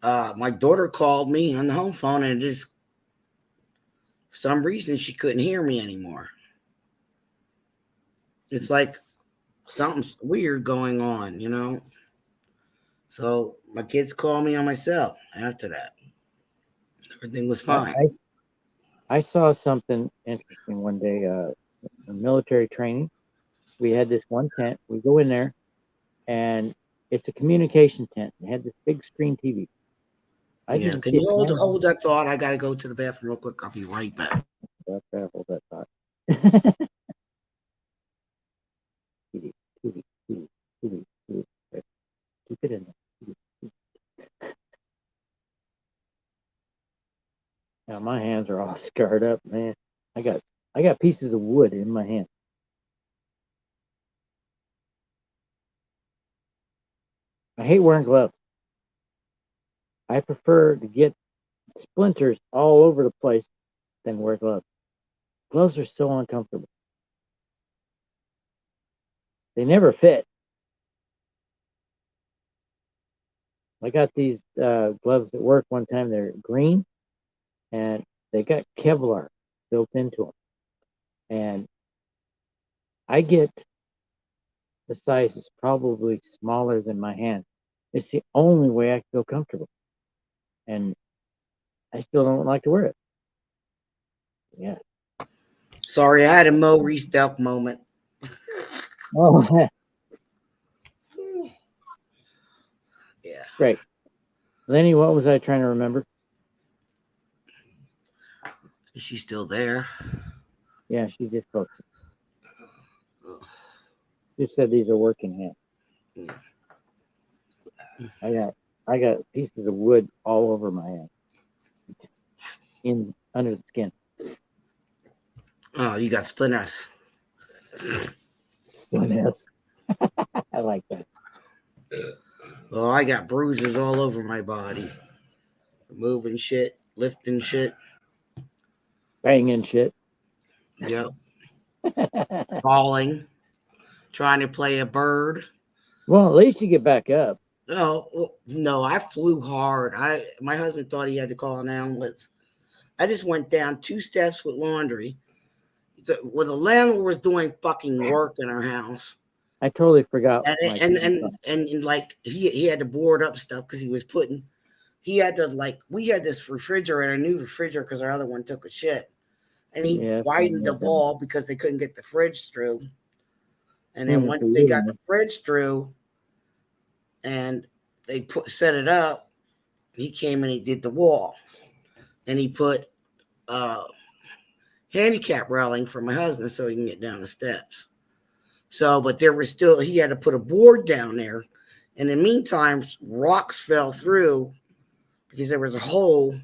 My daughter called me on the home phone and just for some reason she couldn't hear me anymore. It's like something's weird going on, you know. So my kids called me on my cell after that. Everything was I, fine. I saw something interesting one day. In military training, we had this one tent. We go in there, and it's a communication tent. It had this big screen TV. I Yeah. didn't Can kid you you hold that thought? I gotta go to the bathroom real quick. I'll be right back. not. Hold that thought. TV, TV, TV, TV, TV. Okay, keep it in there. TV. Now my hands are all scarred up, man. I got I got pieces of wood in my hand. I hate wearing gloves. I prefer to get splinters all over the place than wear gloves. Gloves are so uncomfortable. They never fit. I got these gloves at work one time. They're green and they got Kevlar built into them. And I get the size is probably smaller than my hand. It's the only way I feel comfortable. And I still don't like to wear it. Yeah. Sorry, I had a Mo Reese Delk moment. Oh, Yeah. great. Lenny, what was I trying to remember? Is she still there? Yeah, she just posted. She said these are working hands. I got pieces of wood all over my hand, in under the skin. Oh, you got splinters. Yes. I like that. Oh, I got bruises all over my body. Moving shit, lifting shit. Banging shit. Yep. Falling. Trying to play a bird. Well, at least you get back up. No, I flew hard. My husband thought he had to call an ambulance. I just went down 2 steps with laundry. Where the landlord was doing fucking work in our house. I totally forgot And my and and, and, and like he had to board up stuff because he had to, like, we had this refrigerator, a new refrigerator, because our other one took a shit. And he widened the wall because they couldn't get the fridge through. And then once they got the fridge through and they set it up, he came and he did the wall. And he put handicap railing for my husband so he can get down the steps. So, but there was still, he had to put a board down there. And in the meantime, rocks fell through because there was a hole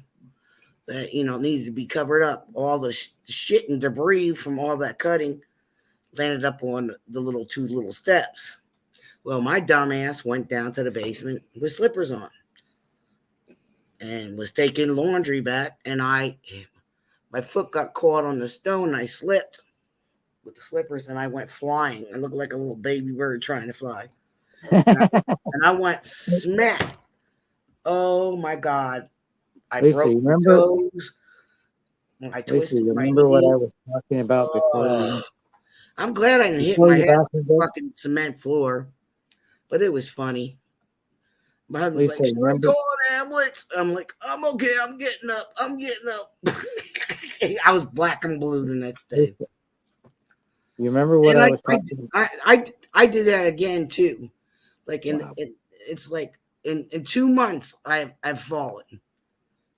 that, needed to be covered up. All the shit and debris from all that cutting landed up on the two little steps. Well, my dumbass went down to the basement with slippers on and was taking laundry back. And my foot got caught on the stone. And I slipped with the slippers and I went flying. I looked like a little baby bird trying to fly. And I went smack. Oh my God. I broke my toes. I twisted my remember knee. what I was talking about before you? I'm glad I didn't hit my head on the fucking cement floor, but it was funny. My husband's like, should I call an ambulance? I'm like, I'm okay. I'm getting up. I was black and blue the next day. You remember what I was talking about? I did that again too. Like it's like in 2 months I've fallen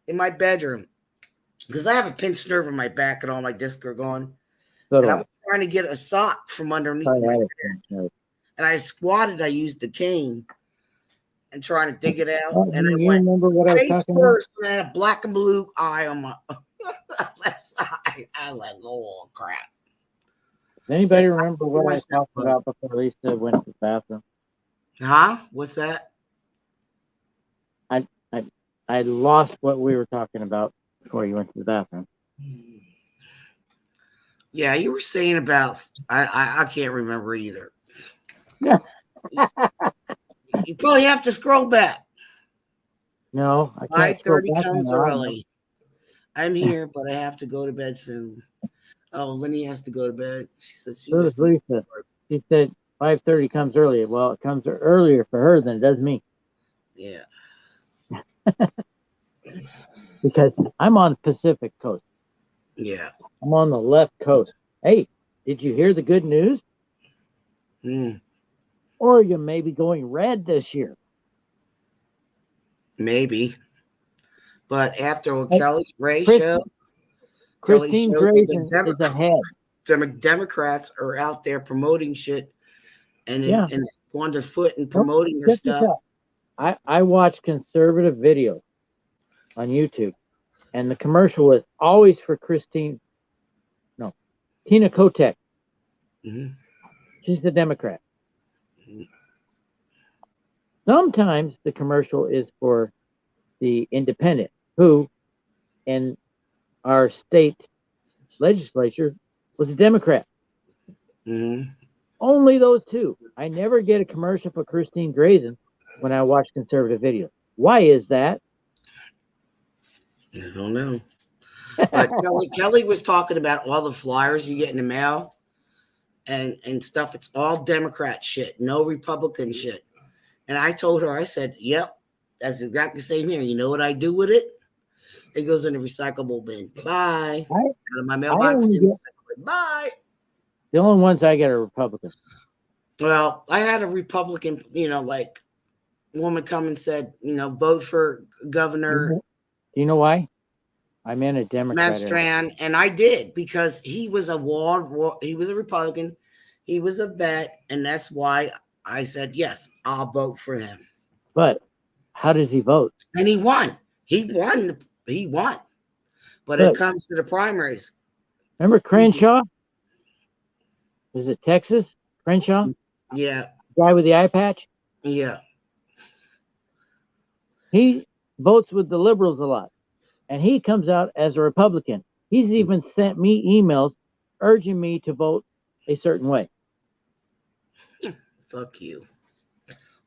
in my bedroom because I have a pinched nerve in my back and all my discs are gone. And I was trying to get a sock from underneath my bed. And I squatted. I used the cane and trying to dig it out. And I went remember what I was talking first, about? And I had a black and blue eye on my left side. I was like, oh crap. Does anybody remember what I was talking about before Lisa went to the bathroom? Huh? What's that? I lost what we were talking about before you went to the bathroom. Yeah, you were saying about I can't remember either. Yeah. You probably have to scroll back. No, I can't. 5:30 comes early. I'm here, but I have to go to bed soon. Oh, Lenny has to go to bed. She says she so does Lisa. She said 5:30 comes earlier. Well, it comes earlier for her than it does me Yeah. because I'm on Pacific Coast. Yeah. I'm on the left coast. Hey, did you hear the good news? Mm, Oregon may be going red this year. maybe. But after what Hey, Ray Chris, showed, Kelly Christine showed me the Drazen is ahead. Democrats are out there promoting shit Yeah. and on the foot and Nope. promoting their Check this stuff. out. I watch conservative videos on YouTube, and the commercial is always for Tina Kotek. Mm-hmm. She's the Democrat. Mm-hmm. Sometimes the commercial is for the independent, who in our state legislature was a Democrat. Mm-hmm. Only those two. I never get a commercial for Christine Drazen when I watch conservative videos. Why is that? I don't know. But Kelly was talking about all the flyers you get in the mail and stuff. It's all Democrat shit, no Republican shit. And I told her, I said, yep, that's exactly the same here. You know what I do with it? It goes in the recyclable bin. Bye. I, Out of my I mailbox. only get Bye. the only ones I get are Republican. Well, I had a Republican, like woman come and said, vote for Governor Do you know why? I'm in a Democrat area. Mastran, and I did because he was he was a Republican, he was a vet, and that's why I said yes, I'll vote for him. But how does he vote? And he won. He won. He won. But it comes to the primaries. Remember Crenshaw? Was it Texas? Crenshaw? Yeah. Guy with the eye patch? Yeah. He votes with the liberals a lot. And he comes out as a Republican. He's even sent me emails urging me to vote a certain way. Fuck you.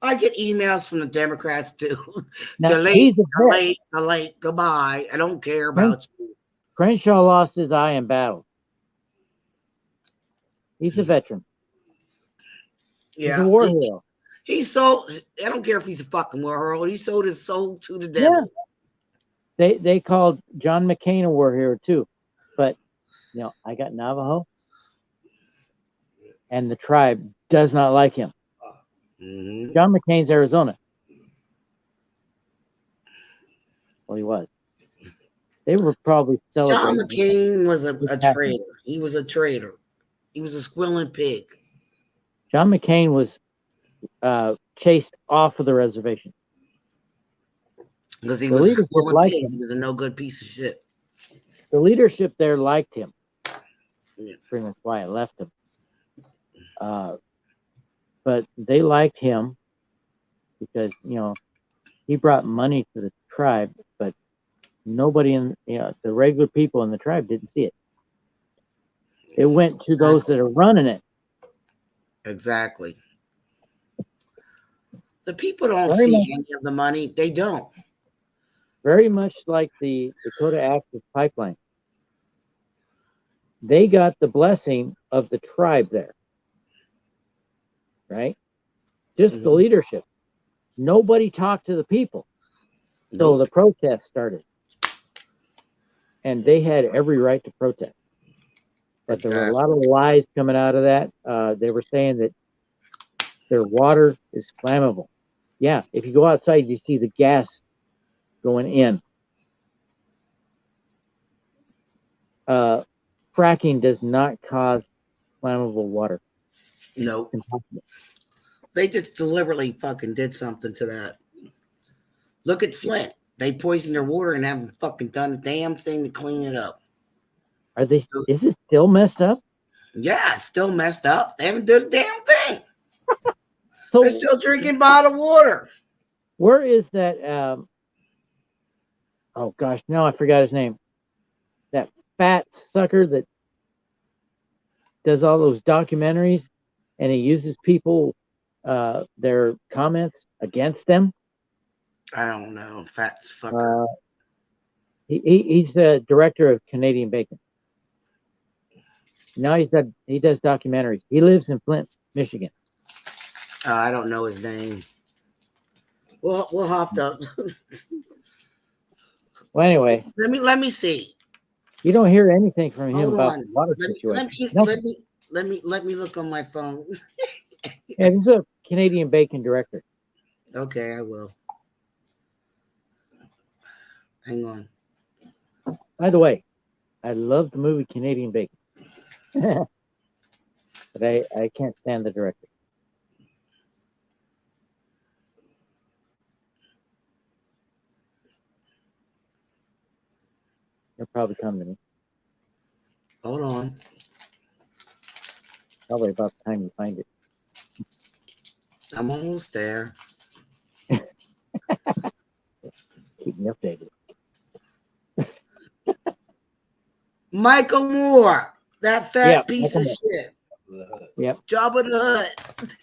I get emails from the Democrats too. Now, delete, goodbye. I don't care about you. Crenshaw lost his eye in battle. He's a veteran. Yeah. He's a war hero. He sold, I don't care if he's a fucking war hero. He sold his soul to the devil. Yeah. They called John McCain a war hero too. But, I got Navajo. And the tribe does not like him. Mm-hmm. John McCain's Arizona. Well, he was. They were probably celebrating. John McCain was a traitor. He was a traitor. He was a squilling pig. John McCain was chased off of the reservation. Because he was a squilling pig. He was a no good piece of shit. The leadership there liked him. Yeah. Pretty much why I left him. But they liked him because, he brought money to the tribe, but nobody the regular people in the tribe didn't see it. It went to those that are running it. Exactly. The people don't see any of the money. They don't. Very much like the Dakota Access Pipeline. They got the blessing of the tribe there. Right? Just the leadership. Nobody talked to the people. So the protest started. And they had every right to protest. But there were a lot of lies coming out of that. They were saying that their water is flammable. Yeah, if you go outside, you see the gas going in. Fracking does not cause flammable water. No. They just deliberately fucking did something to that. Look at Flint. They poisoned their water and haven't fucking done a damn thing to clean it up. Is it still messed up? Yeah, it's still messed up. They haven't done a damn thing. So, they're still drinking bottled water. Where is that? Oh gosh, no, I forgot his name. That fat sucker that does all those documentaries, and he uses people, their comments against them. I don't know, fat fucker. He's the director of Canadian Bacon. Now he does documentaries. He lives in Flint. Michigan. I don't know his name. We'll have to. Well, anyway, let me see. you don't hear anything from him Hold about on. the water Let situation. me Nothing. let me look on my phone. Yeah, he's a Canadian bacon director. Okay, I will. Hang on. By the way, I love the movie Canadian Bacon, but I can't stand the director. They'll probably come to me. Hold on. Probably about the time you find it. I'm almost there. Keep me updated. Michael Moore, that fat piece of shit. Yep. Jabba the Hutt.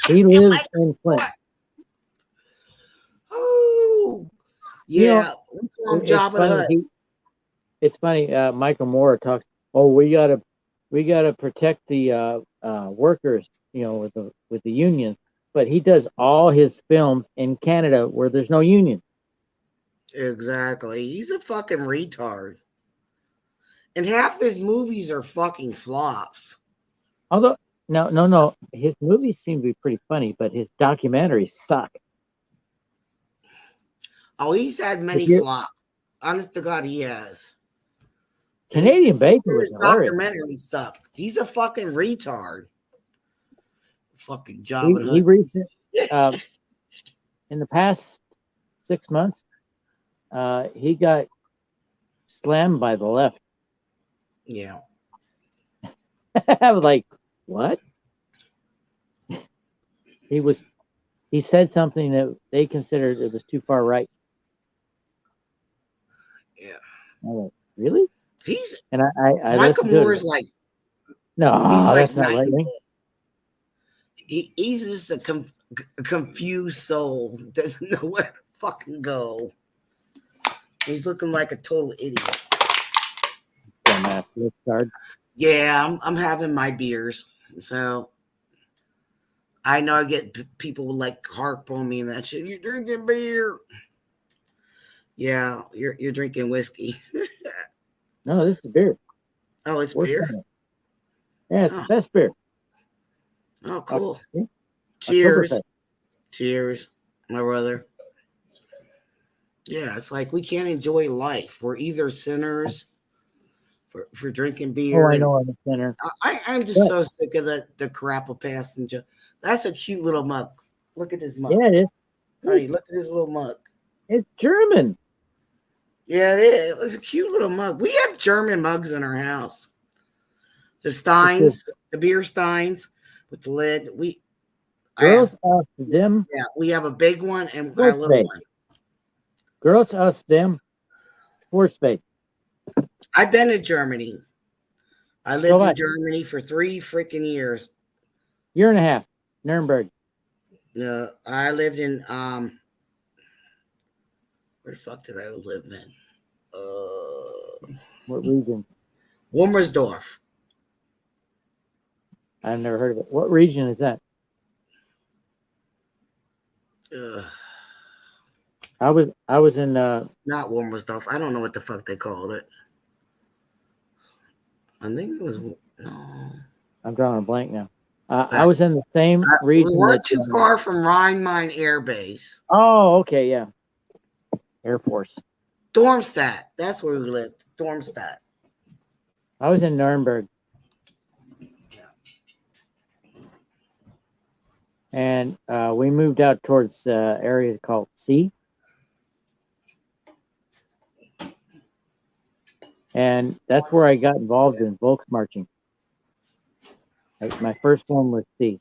He lives in Flint. Oh, yeah. You know, We call him Jabba the Hutt. It's funny. Michael Moore talks. Oh, we gotta protect the workers. You know, with the unions. But he does all his films in Canada where there's no union. Exactly. He's a fucking retard. And half his movies are fucking flops. Although, no. His movies seem to be pretty funny, but his documentaries suck. Oh, he's had many flops. Honest to God, he has. Canadian Bacon was his hilarious. documentaries suck. He's a fucking retard. Fucking job. He recent, in the past 6 months, he got slammed by the left. Yeah. I was like, what? He said something that they considered it was too far right. Yeah. I was like, really? And I Michael Moore is it. like, no, he's that's like not right. He's just a confused soul. Doesn't know where to fucking go. He's looking like a total idiot. Dumbass card. Yeah, I'm having my beers, so I know I get people like harp on me and that shit. You're drinking beer. Yeah, you're drinking whiskey. No, this is beer. Oh, it's beer? Yeah, it's the best beer. Oh, cool. Okay. Cheers. Cheers, my brother. Yeah, it's like we can't enjoy life. We're either sinners for drinking beer. Oh, I know I'm a sinner. I'm just so sick of the crap of passenger. That's a cute little mug. Look at this mug. Yeah, it is. Honey, look at this little mug. It's German. Yeah, it is. It's a cute little mug. We have German mugs in our house. The Steins, the beer Steins with the lid. Girls ask them. Yeah, we have a big one and our little one. Girls ask them for space. I've been to Germany. I lived in Germany for 3 freaking years. Year and a half. Nuremberg. No, I lived in where the fuck did I live in? What region? Wilmersdorf. I've never heard of it. What region is that? I was in not Wilmersdorf. I don't know what the fuck they called it. I think it was no. I'm drawing a blank now. I was in the same region. We weren't too far from Rhein-Main Air Base. Oh, okay, yeah. Air Force. Darmstadt. That's where we lived. Darmstadt. I was in Nuremberg. And we moved out towards an area called C. And that's where I got involved in Volksmarching. My first one was C.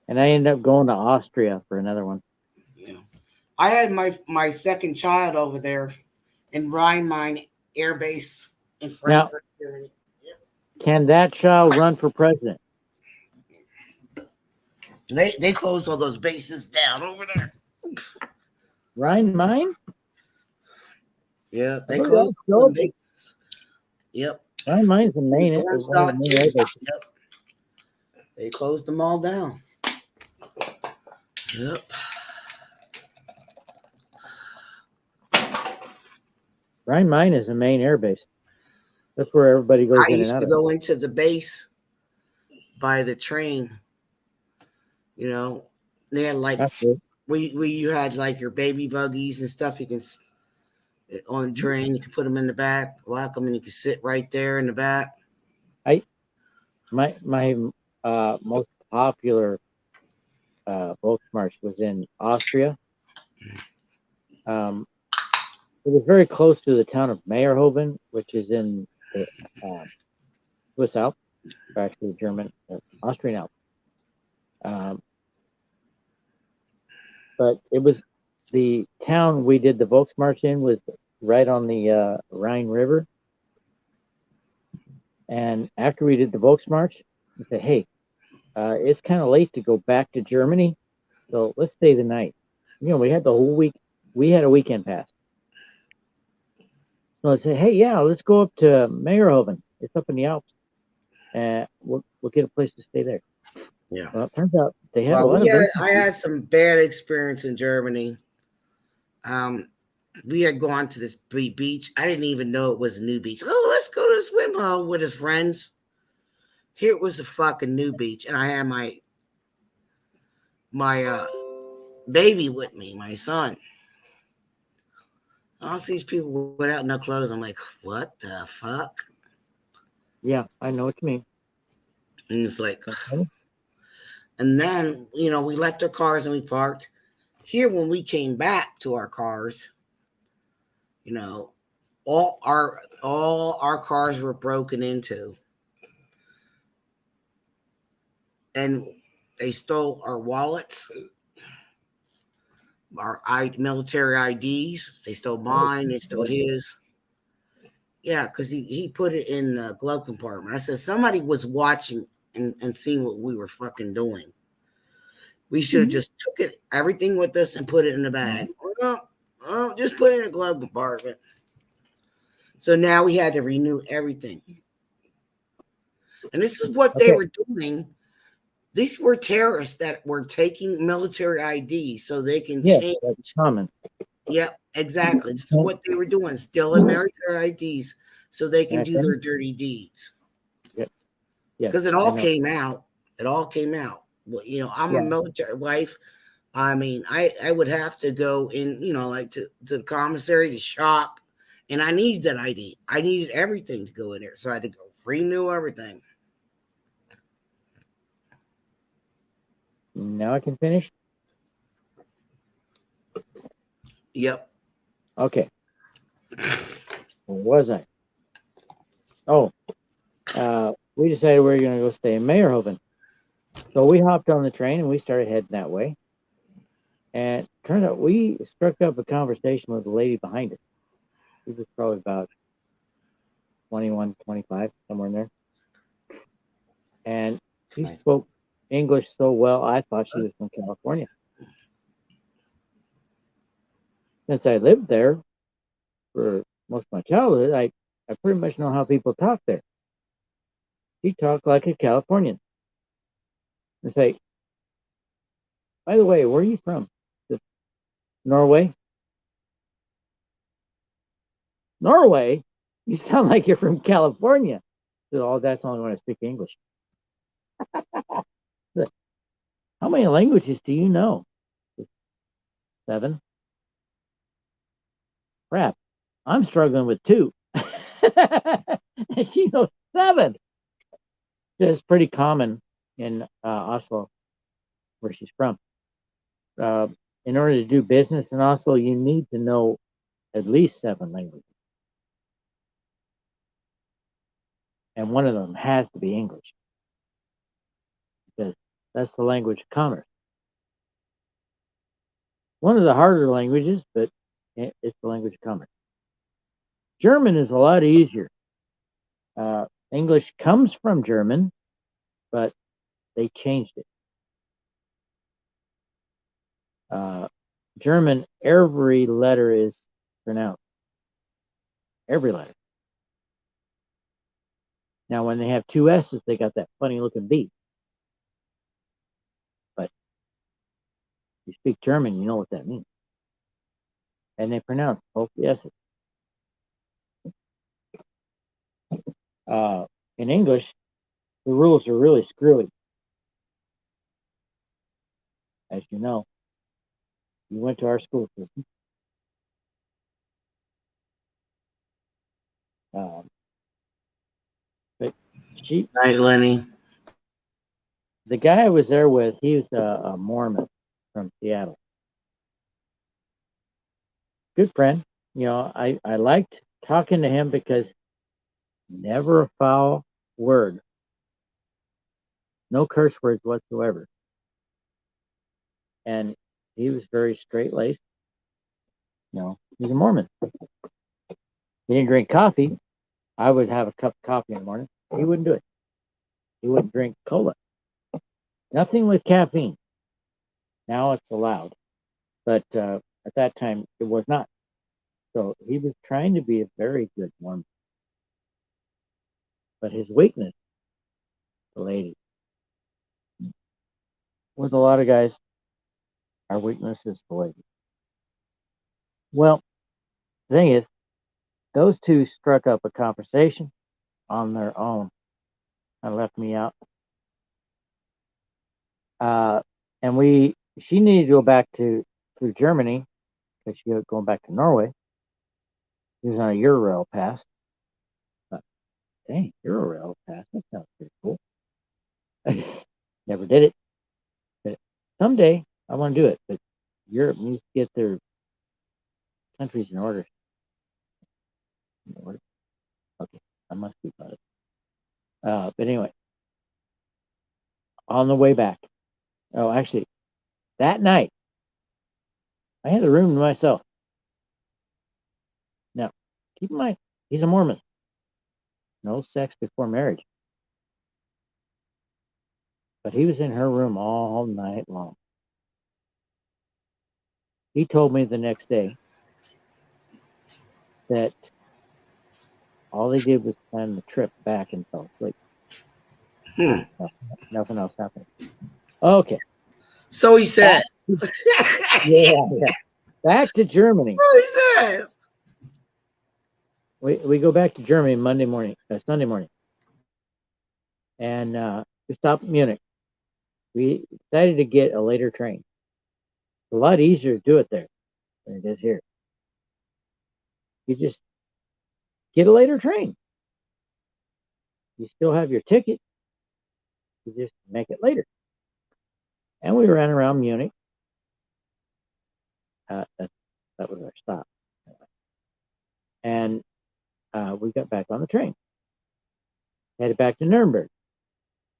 And I ended up going to Austria for another one. Yeah. I had my second child over there in Rhein-Main Air Base in Frankfurt. Now, can that child run for president? They closed all those bases down over there. Rhein-Main? Yeah, they closed all the bases. Yep. Rhein-Main's the main. Yep. They closed them all down. Yep. Rhine Mine is the main air base. That's where everybody goes I in and used out to of. go into the base by the train. You know, they had like Absolutely. we you had like your baby buggies and stuff. You can on the train. You can put them in the back, lock them, and you can sit right there in the back. My most popular Volksmarch was in Austria. It was very close to the town of Meyerhoven, which is in the Swiss Alps, or actually German, Austrian Alps. But it was the town we did the Volksmarch in was right on the Rhine River. And after we did the Volksmarch, we said, "Hey, it's kind of late to go back to Germany, so let's stay the night." We had the whole week. We had a weekend pass. So I said, "Hey, yeah, let's go up to Meyerhoven. It's up in the Alps, and we'll get a place to stay there." Yeah. Well, it turns out they had a Well, lot of I had some bad experience in Germany. We had gone to this beach. I didn't even know it was a new beach. Oh, let's go to the swim hole with his friends. Here it was a fucking new beach, and I had my baby with me, my son. All these people without no clothes. I'm like, what the fuck? Yeah, I know what you mean. And it's like, Okay. and then we left our cars and we parked. Here, when we came back to our cars, all our cars were broken into, and they stole our wallets, our military IDs. They stole mine. They stole his. Yeah, because he put it in the glove compartment. I said somebody was watching and seeing what we were fucking doing. We should have just took it everything with us and put it in the bag. Just put it in the glove compartment. So now we had to renew everything. And this is what they were doing. These were terrorists that were taking military ID so they can change. That's common. Yep, exactly. This is what they were doing, stealing military IDs so they can do their dirty deeds. Yep. Because it all came out. It all came out. Well, I'm a military wife. I mean, I would have to go in, like to the commissary to shop, and I needed that ID. I needed everything to go in there. So I had to go renew everything. Now I can finish? Yep. Okay. Where was I? Oh, we decided we were going to go stay in Meyerhoven. So we hopped on the train and we started heading that way. And it turned out we struck up a conversation with the lady behind us. She was probably about 21, 25, somewhere in there. And she spoke English so well, I thought she was from California. Since I lived there for most of my childhood, I pretty much know how people talk there. She talked like a Californian. And say, "By the way, where are you from?" Said, "Norway." "Norway? You sound like you're from California." Said, "Oh, that's only when I speak English." Said, "How many languages do you know?" Said, 7. "Crap, I'm struggling with 2." And she knows 7. It's pretty common in Oslo, where she's from. In order to do business in Oslo, you need to know at least 7 languages. And one of them has to be English, because that's the language of commerce. One of the harder languages, but it's the language of commerce. German is a lot easier. English comes from German, but they changed it. German, every letter is pronounced. Every letter. Now, when they have 2 S's, they got that funny looking B. you speak German, you know what that means. And they pronounce both the S's. In English, the rules are really screwy. As you know, you went to our school system. Um, but Night, Lenny. the guy I was there with, he was a Mormon from Seattle. Good friend. You know, I liked talking to him because never a foul word, no curse words whatsoever. And he was very straight laced. You know, he's a Mormon. He didn't drink coffee. I would have a cup of coffee in the morning. He wouldn't do it. He wouldn't drink cola. Nothing with caffeine. Now it's allowed. But at that time, it was not. So he was trying to be a very good Mormon. But his weakness, the lady, with a lot of guys, our weakness is the lady. Well, the thing is, those two struck up a conversation on their own and left me out. And she needed to go back through Germany because she was going back to Norway. He was on a Eurail pass. But, dang, Eurail pass, that sounds pretty cool. Never did it. But someday I want to do it. But Europe needs to get their countries in order. Okay, I must be about it. But anyway, on the way back. Oh, actually, that night, I had the room to myself. Now, keep in mind, he's a Mormon. No sex before marriage. But he was in her room all night long. He told me the next day that all they did was plan the trip back and fell asleep. Nothing else happened. Okay. So he said. Yeah. Back to Germany. So he says. We go back to Germany Sunday morning. And we stopped at Munich. We decided to get a later train. It's a lot easier to do it there than it is here. You just get a later train. You still have your ticket. You just make it later. And we ran around Munich. That was our stop. And we got back on the train. Headed back to Nuremberg.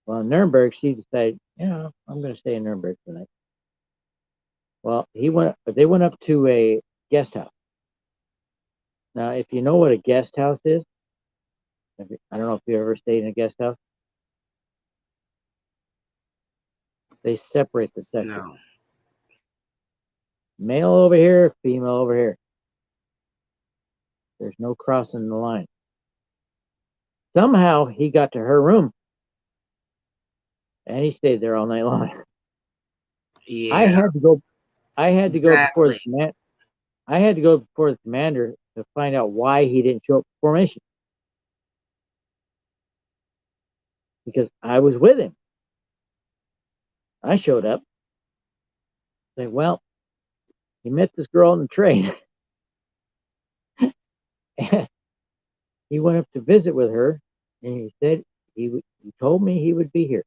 Well, in Nuremberg, she decided, I'm going to stay in Nuremberg tonight. Well, they went up to a guest house. Now, if you know what a guest house is, I don't know if you ever stayed in a guest house. They separate the sections. No. Male over here, female over here. There's no crossing the line. Somehow he got to her room and he stayed there all night long. Yeah. I had to go before the Exactly. I had to go before the commander to find out why he didn't show up for formation. Because I was with him. I showed up. Say, well, he met this girl on the train. And he went up to visit with her, and he said he told me he would be here.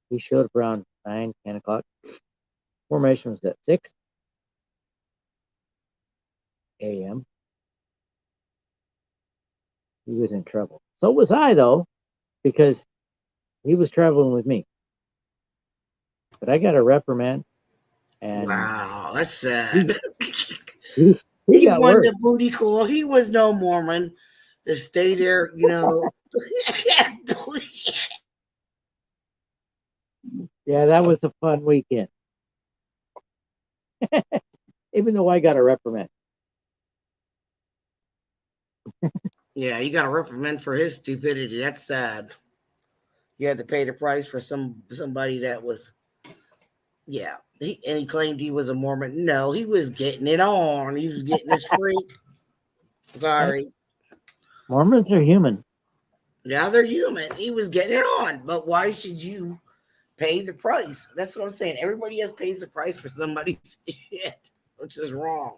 He showed up around 9, 10 o'clock. Formation was at 6 a.m. He was in trouble. So was I, though, because he was traveling with me. But I got a reprimand, and wow, that's sad. he He got won worse. the booty call. He was no Mormon to stay there, Yeah, that was a fun weekend. Even though I got a reprimand. Yeah, you got to reprimand for his stupidity. That's sad. You had to pay the price for somebody that was Yeah. And he claimed he was a Mormon. No, he was getting it on. He was getting his freak. Sorry. Mormons are human. Now they're human. He was getting it on. But why should you pay the price? That's what I'm saying. Everybody else pays the price for somebody's shit, which is wrong.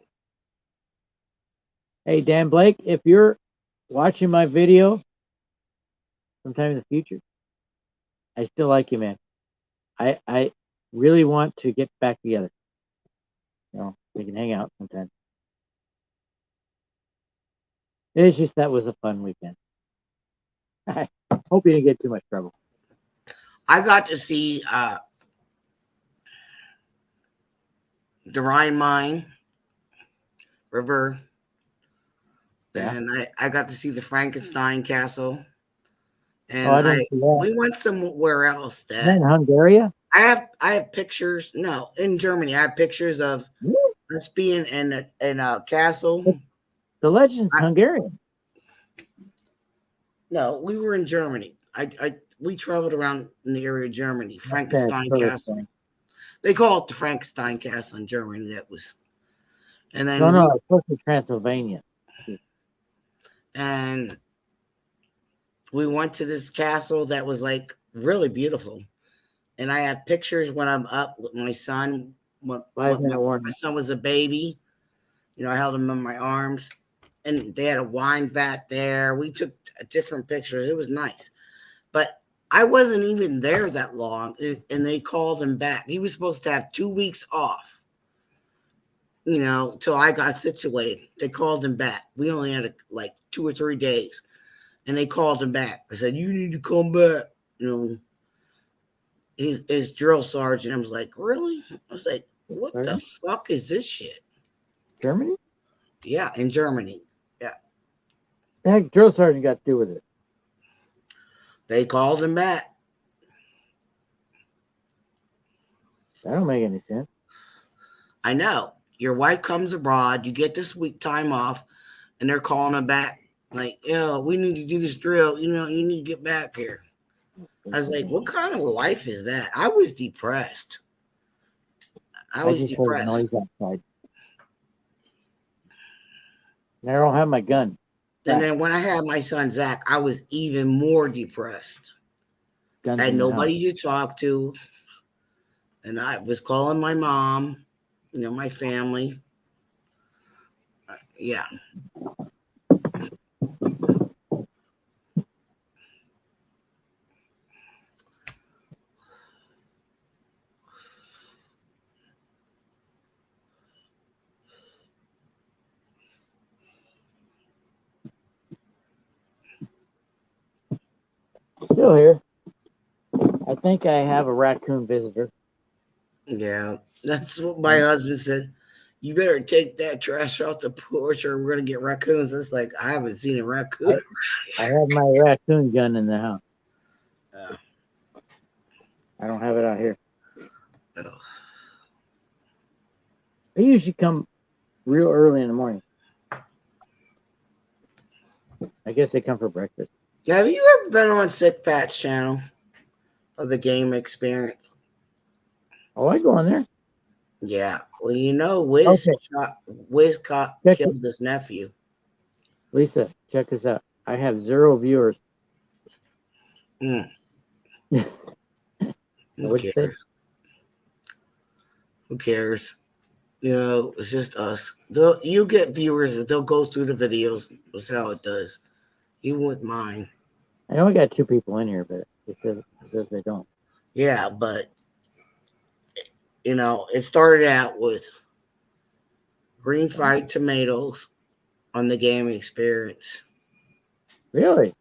Hey, Dan Blake, if you're watching my video sometime in the future, I still like you, man. I really want to get back together. We can hang out sometime. It's just that was a fun weekend. I hope you didn't get too much trouble. I got to see the Rhine Mine River, Yeah. and I got to see the Frankenstein Castle, and I didn't see that. we went somewhere else Is that in Hungary? I have pictures. No, in Germany, I have pictures of us being in a castle. The legend's Hungarian. No, we were in Germany. We traveled around in the area of Germany. Frankenstein Castle. Thing. They call it the Frankenstein Castle in Germany. That was, and then no, it's supposed to be Transylvania. And we went to this castle that was like really beautiful. And I have pictures when I'm up with my son. When my son was a baby, I held him in my arms, and they had a wine vat there. We took different pictures. It was nice, but I wasn't even there that long, and they called him back. He was supposed to have 2 weeks off, till I got situated. They called him back. We only had like 2 or 3 days, and they called him back. I said, "You need to come back." His drill sergeant. I was like, "Really?" I was like, "What the fuck is this shit?" Germany? Yeah, in Germany. Yeah. The heck drill sergeant got to do with it? They called him back. That don't make any sense. I know. Your wife comes abroad, you get this week time off, and they're calling him back. Like, we need to do this drill. You need to get back here. I was like, what kind of life is that? I was depressed. I was just depressed. Heard noise outside. And I don't have my gun. And then when I had my son, Zach, I was even more depressed. Guns I had nobody to talk to. And I was calling my mom, my family. Yeah. Still here. I think I have a raccoon visitor. Yeah, that's what my husband said. You better take that trash off the porch or we're going to get raccoons. It's like, I haven't seen a raccoon. I have my raccoon gun in the house. I don't have it out here. Oh. They usually come real early in the morning. I guess they come for breakfast. Have you ever been on Sick Pat's channel of the game experience? Oh, I go on there. Yeah. Well, Wiz killed his nephew. Lisa, check this out. I have 0 viewers. Who cares? Who cares? It's just us. You get viewers. They'll go through the videos. That's how it does. You wouldn't mind. I know I got 2 people in here, but it says they don't. Yeah, but it started out with green fried tomatoes on the game experience. Really?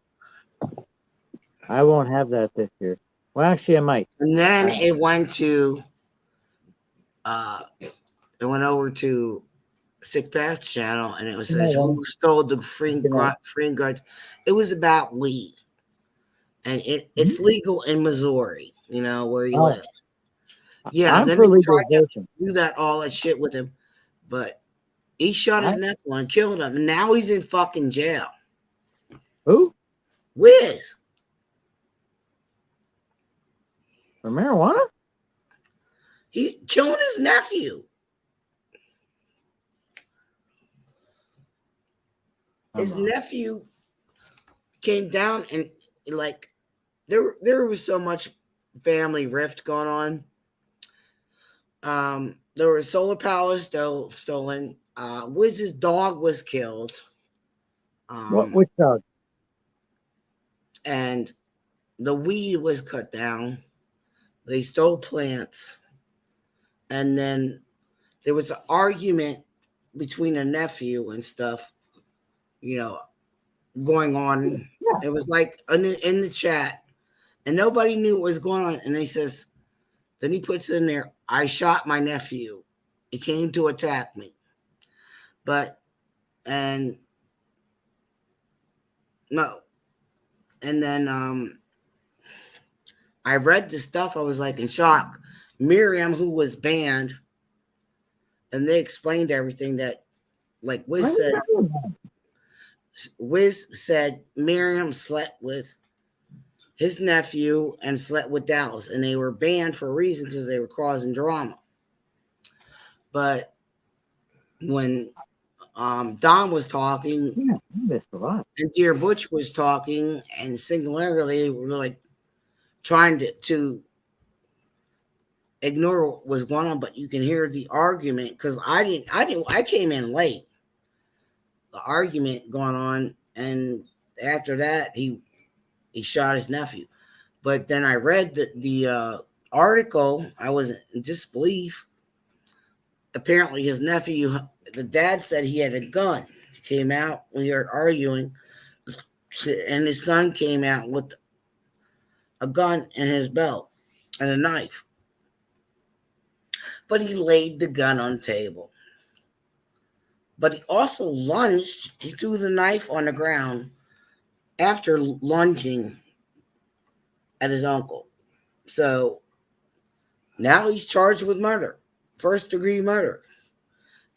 I won't have that this year. Well, actually, I might. And then it went to, it went over to Sick Pat's channel, and it says who stole the free guard. It was about weed, and it's legal in Missouri. Where you live. Yeah, I'm then for they tried to legalization. do all that shit with him, but he shot his nephew and killed him. And now he's in fucking jail. Who? Wiz. For marijuana? He killing his nephew. His Come on. nephew came down and like there was so much family rift going on. There were solar panels stolen. Wiz's dog was killed. Which dog? And the weed was cut down. They stole plants. And then there was an argument between a nephew and stuff, going on. Yeah. It was like in the chat, and nobody knew what was going on. And he says, then he puts in there, I shot my nephew. He came to attack me. And then I read the stuff. I was like in shock. Miriam, who was banned, and they explained everything that, like Wiz said Miriam slept with his nephew and slept with Dallas, and they were banned for a reason because they were causing drama. But when Don was talking, Yeah, you missed a lot. and Dear Butch was talking, and singularly were like trying to ignore what was going on, but you can hear the argument because I came in late. The argument going on, and after that he shot his nephew. But then I read the article. I was in disbelief. Apparently his nephew, the dad said he had a gun. He came out, we heard arguing, and his son came out with a gun in his belt and a knife. But he laid the gun on the table. But he also lunged. He threw the knife on the ground after lunging at his uncle. So now he's charged with murder, first-degree murder.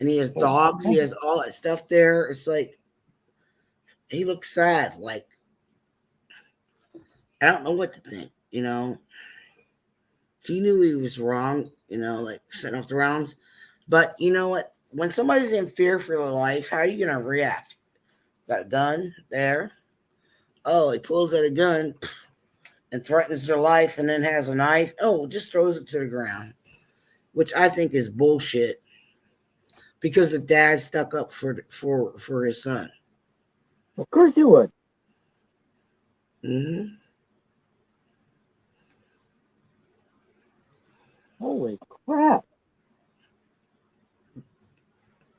And he has dogs. He has all that stuff there. It's like, he looks sad. Like, I don't know what to think, He knew he was wrong, like setting off the rounds. But you know what? When somebody's in fear for their life, how are you going to react? Got a gun there. Oh, he pulls out a gun and threatens their life and then has a knife. Oh, just throws it to the ground, which I think is bullshit because the dad stuck up for his son. Of course you would. Mm-hmm. Holy crap.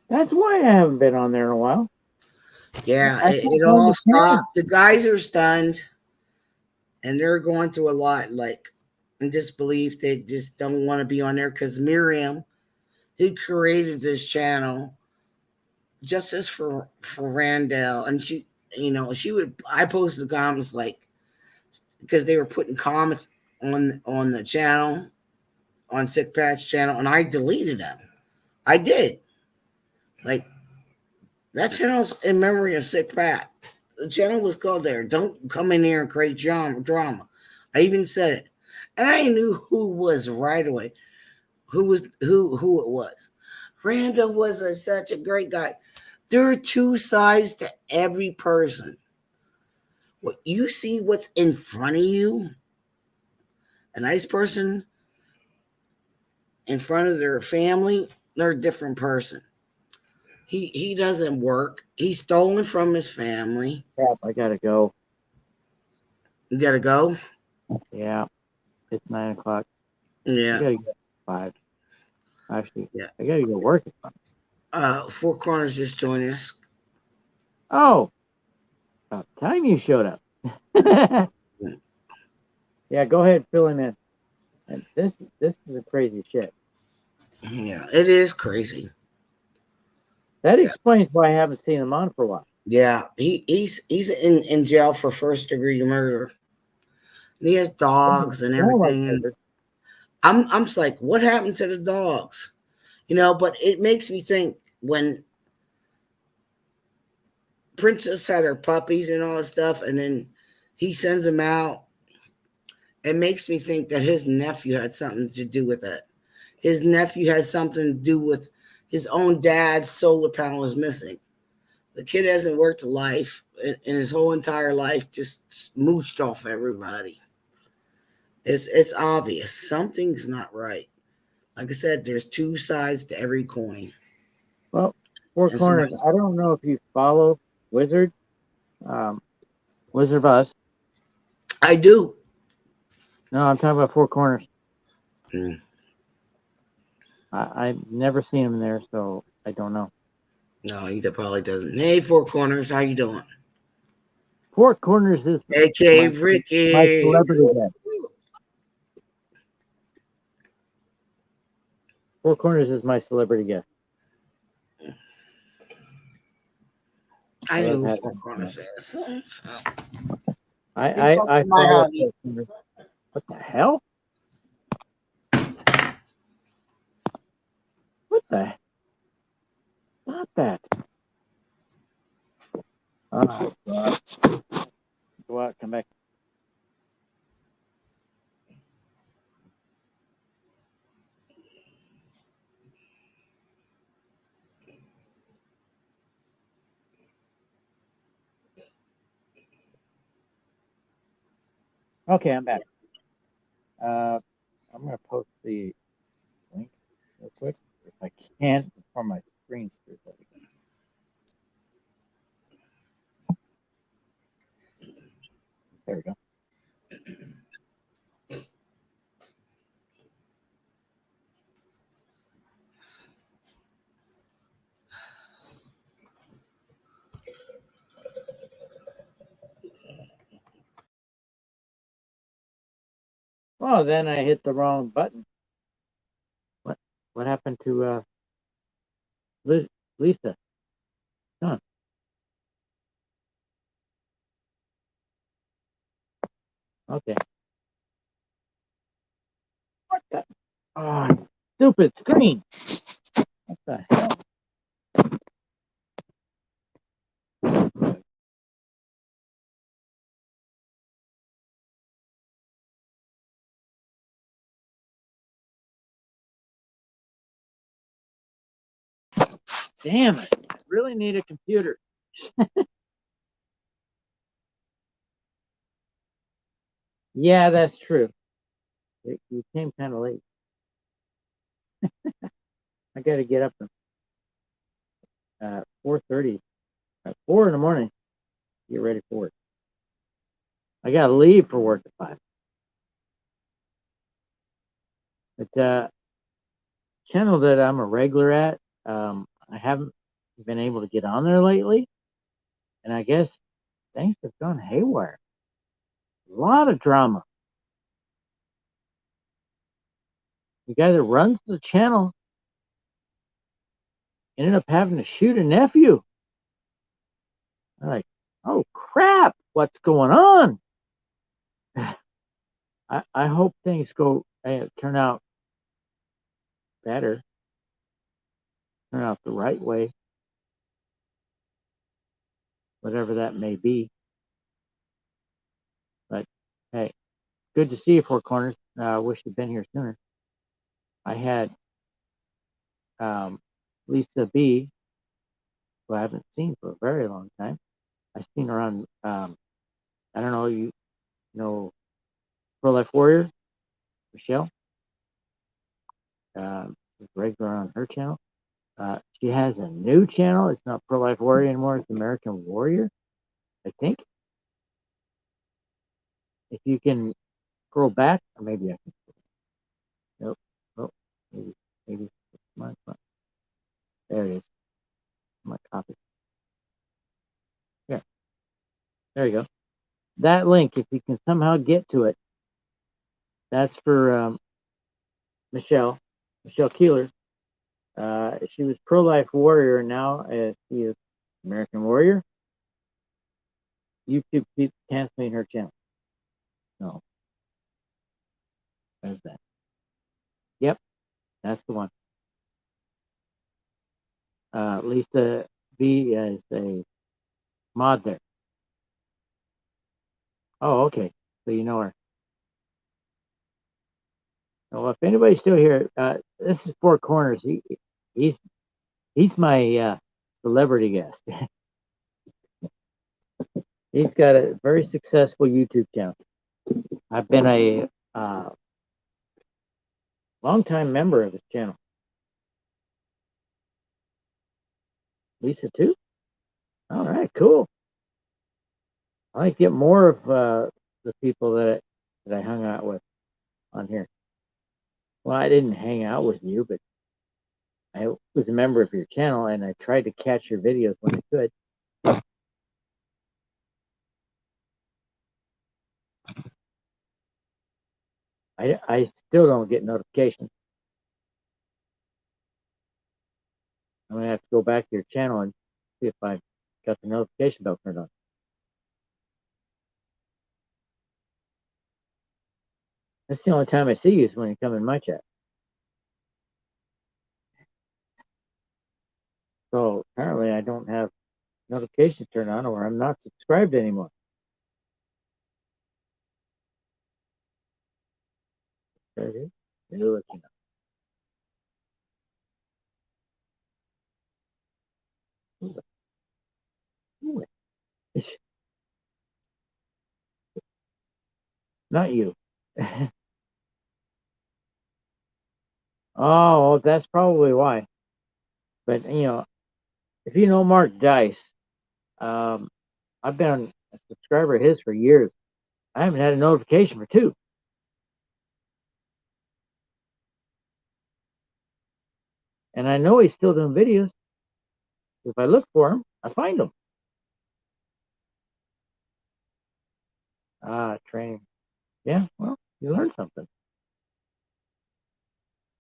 That's why I haven't been on there in a while. Yeah, it all stopped. The guys are stunned, and they're going through a lot, like in disbelief. They just don't want to be on there because Miriam, who created this channel, Justice for Randall, and she would. I posted the comments like because they were putting comments on the channel, on Sick Pat's channel, and I deleted them. I did. Like, that channel's in memory of Sick Pat. The channel was called there. Don't come in here and create drama. I even said it. And I knew who was right away. Who it was. Randall was such a great guy. There are two sides to every person. What you see what's in front of you, a nice person in front of their family, they're a different person. He doesn't work. He's stolen from his family. Crap, I gotta go. You gotta go? Yeah. It's 9 o'clock. Yeah. I gotta go at 5. Actually, yeah. I gotta go work at 5. Four Corners just joined us. Oh. About time you showed up. Yeah, go ahead, fill him in. And this is a crazy shit. Yeah, it is crazy. That explains why I haven't seen him on for a while. Yeah, he's in jail for first-degree murder. And he has dogs and everything. And I'm just like, what happened to the dogs? But it makes me think when Princess had her puppies and all that stuff, and then he sends them out. It makes me think that his nephew had something to do with that. his nephew had something to do with his own dad's solar panel is missing. The kid hasn't worked a life in his whole entire life, just smooched off everybody. It's obvious something's not right. Like I said, there's two sides to every coin. Well, Four And Corners. somebody's, I don't know if you follow Wizard, Wizard of Oz. I do. No, I'm talking about Four Corners. Hmm. I've never seen him there, so I don't know. No, he probably doesn't. Hey, Four Corners, how you doing? Four Corners is AK my Ricky. celebrity guest. Four Corners is my celebrity guest. I love know who having Four him. Corners is. I my follow honey. Four Corners. What the hell? What the? Stop that! Oh, God. Go out, come back. Okay, I'm back. I'm gonna post the link real quick if I can before my screen screws up again. There we go. Oh, then I hit the wrong button. What happened to Lisa? Huh. Okay. What the? Oh, stupid screen. What the hell? Damn it. I really need a computer. Yeah, that's true. You came kind of late. I got to get up at 4:30. At 4 in the morning. Get ready for work. I got to leave for work at 5. But channel that I'm a regular at, I haven't been able to get on there lately. And I guess things have gone haywire. A lot of drama. The guy that runs the channel ended up having to shoot a nephew. I'm like, oh crap, what's going on? I hope things turn out better, turn out the right way, whatever that may be. But hey, good to see you, Four Corners. I wish you'd been here sooner. I had Lisa B, who I haven't seen for a very long time. I've seen her on, I don't know, you know, Pro Life Warrior, Michelle. She's regular on her channel. She has a new channel. It's not Pro Life Warrior anymore. It's American Warrior, I think. If you can scroll back, or maybe I can. Nope. Oh, maybe. Come on. There it is. My copy. Yeah. There you go. That link, if you can somehow get to it, that's for Michelle Keeler. She was Pro Life Warrior, and now she is American Warrior. YouTube keeps canceling her channel. No. There's that. Yep, that's the one. Lisa B is a mod there. Oh, okay. So you know her. Well, if anybody's still here, this is Four Corners. He's he's my celebrity guest. He's got a very successful YouTube channel. I've been a longtime member of his channel. Lisa too. All right, cool. I like to get more of the people that I hung out with on here. Well, I didn't hang out with you, but I was a member of your channel, and I tried to catch your videos when I could. I still don't get notifications. I'm gonna have to go back to your channel and see if I got the notification bell turned on. That's the only time I see you is when you come in my chat. So apparently I don't have notifications turned on, or I'm not subscribed anymore. There it is. It'll let you know. Not you. Oh, that's probably why. But if you know Mark Dice, um, I've been a subscriber of his for years. I haven't had a notification for 2. And I know he's still doing videos. If I look for him, I find him. Training. Yeah, well, you learn something.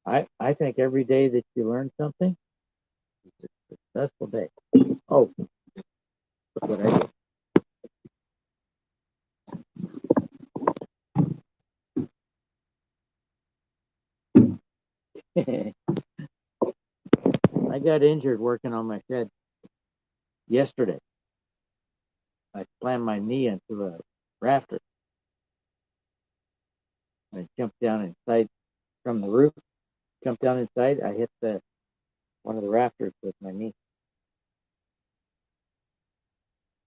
I think every day that you learn something is a successful day. Oh, look what I did. I got injured working on my shed yesterday. I slammed my knee into a rafter. I jumped down inside from the roof. Jumped down inside. I hit one of the rafters with my knee,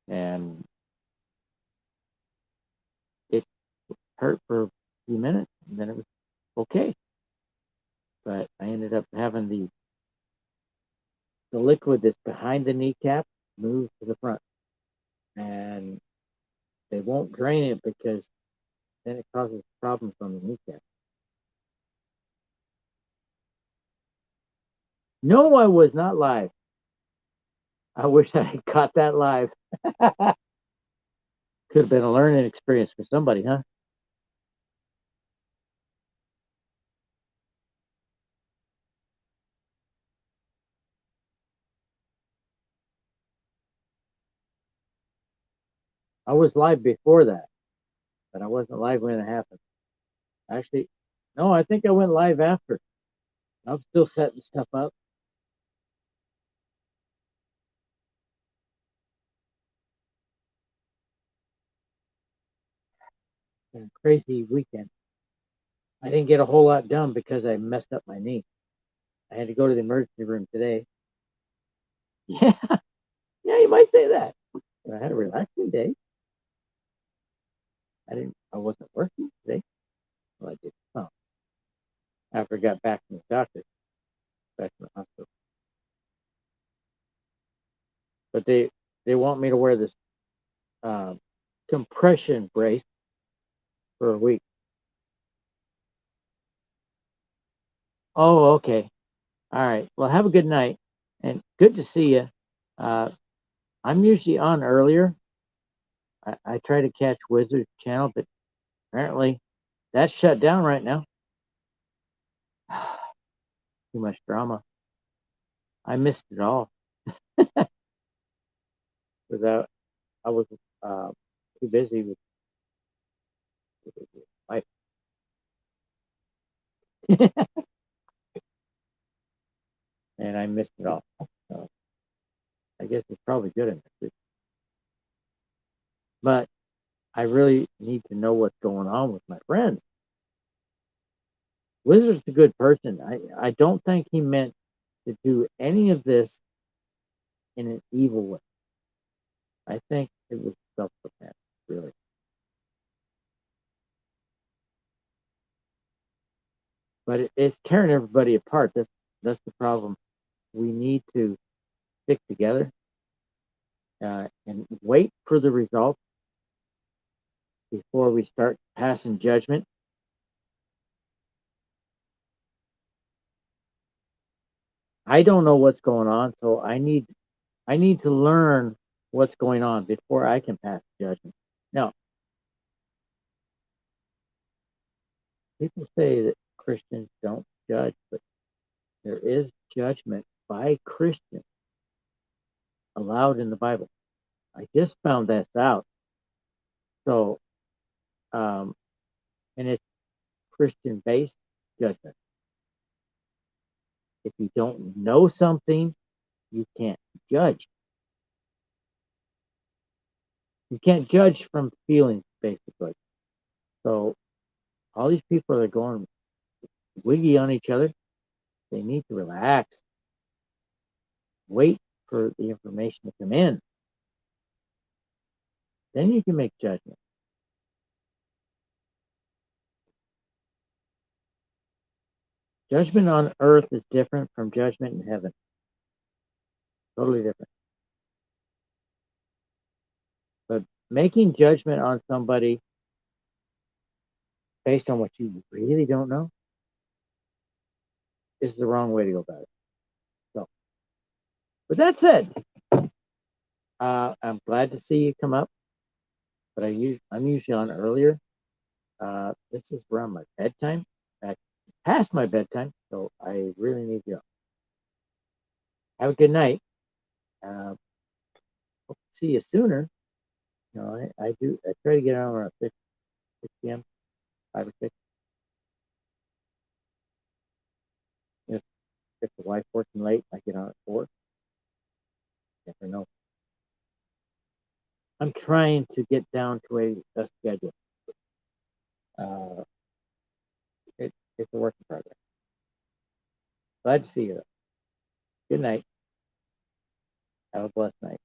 and it hurt for a few minutes, and then it was okay. But I ended up having the liquid that's behind the kneecap move to the front, and they won't drain it because then it causes problems on the kneecap. No, I was not live. I wish I had caught that live. Could have been a learning experience for somebody, huh? I was live before that, but I wasn't live when it happened. Actually, no, I think I went live after. I'm still setting stuff up. Been a crazy weekend. I didn't get a whole lot done because I messed up my knee. I had to go to the emergency room today. Yeah, yeah, you might say that. But I had a relaxing day. I wasn't working today. Well, I did some after I got back from the doctor, back from the hospital. But they want me to wear this compression brace for a week. Oh, okay. All right. Well, have a good night, and good to see you. I'm usually on earlier. I try to catch Wizard's channel, but apparently that's shut down right now. Too much drama. I missed it all. Without I was too busy with life. And I missed it all. So I guess it's probably good I missed it. But I really need to know what's going on with my friends. Wizard's a good person. I don't think he meant to do any of this in an evil way. I think it was self-defense, really. But it's tearing everybody apart. That's the problem. We need to stick together and wait for the results before we start passing judgment. I don't know what's going on, so I need to learn what's going on before I can pass judgment. Now, people say that Christians don't judge, but there is judgment by Christians allowed in the Bible. I just found this out. So, um, and it's Christian based judgment. If you don't know something, you can't judge. You can't judge from feelings, basically. So, all these people that are going wiggy on each other, they need to relax, wait for the information to come in. Then you can make judgment. Judgment on earth is different from judgment in heaven. Totally different. But making judgment on somebody based on what you really don't know is the wrong way to go about it. So, with that said, I'm glad to see you come up, but I'm usually on earlier. This is around my bedtime. Past my bedtime, so I really need to go. Have a good night. Hope to see you sooner. You know, I do. I try to get on around 6 p.m., 5 or 6. If the wife working late, I get on at 4. Never know. I'm trying to get down to a schedule. Uh, it's a work in progress. Glad to see you. Good night. Have a blessed night.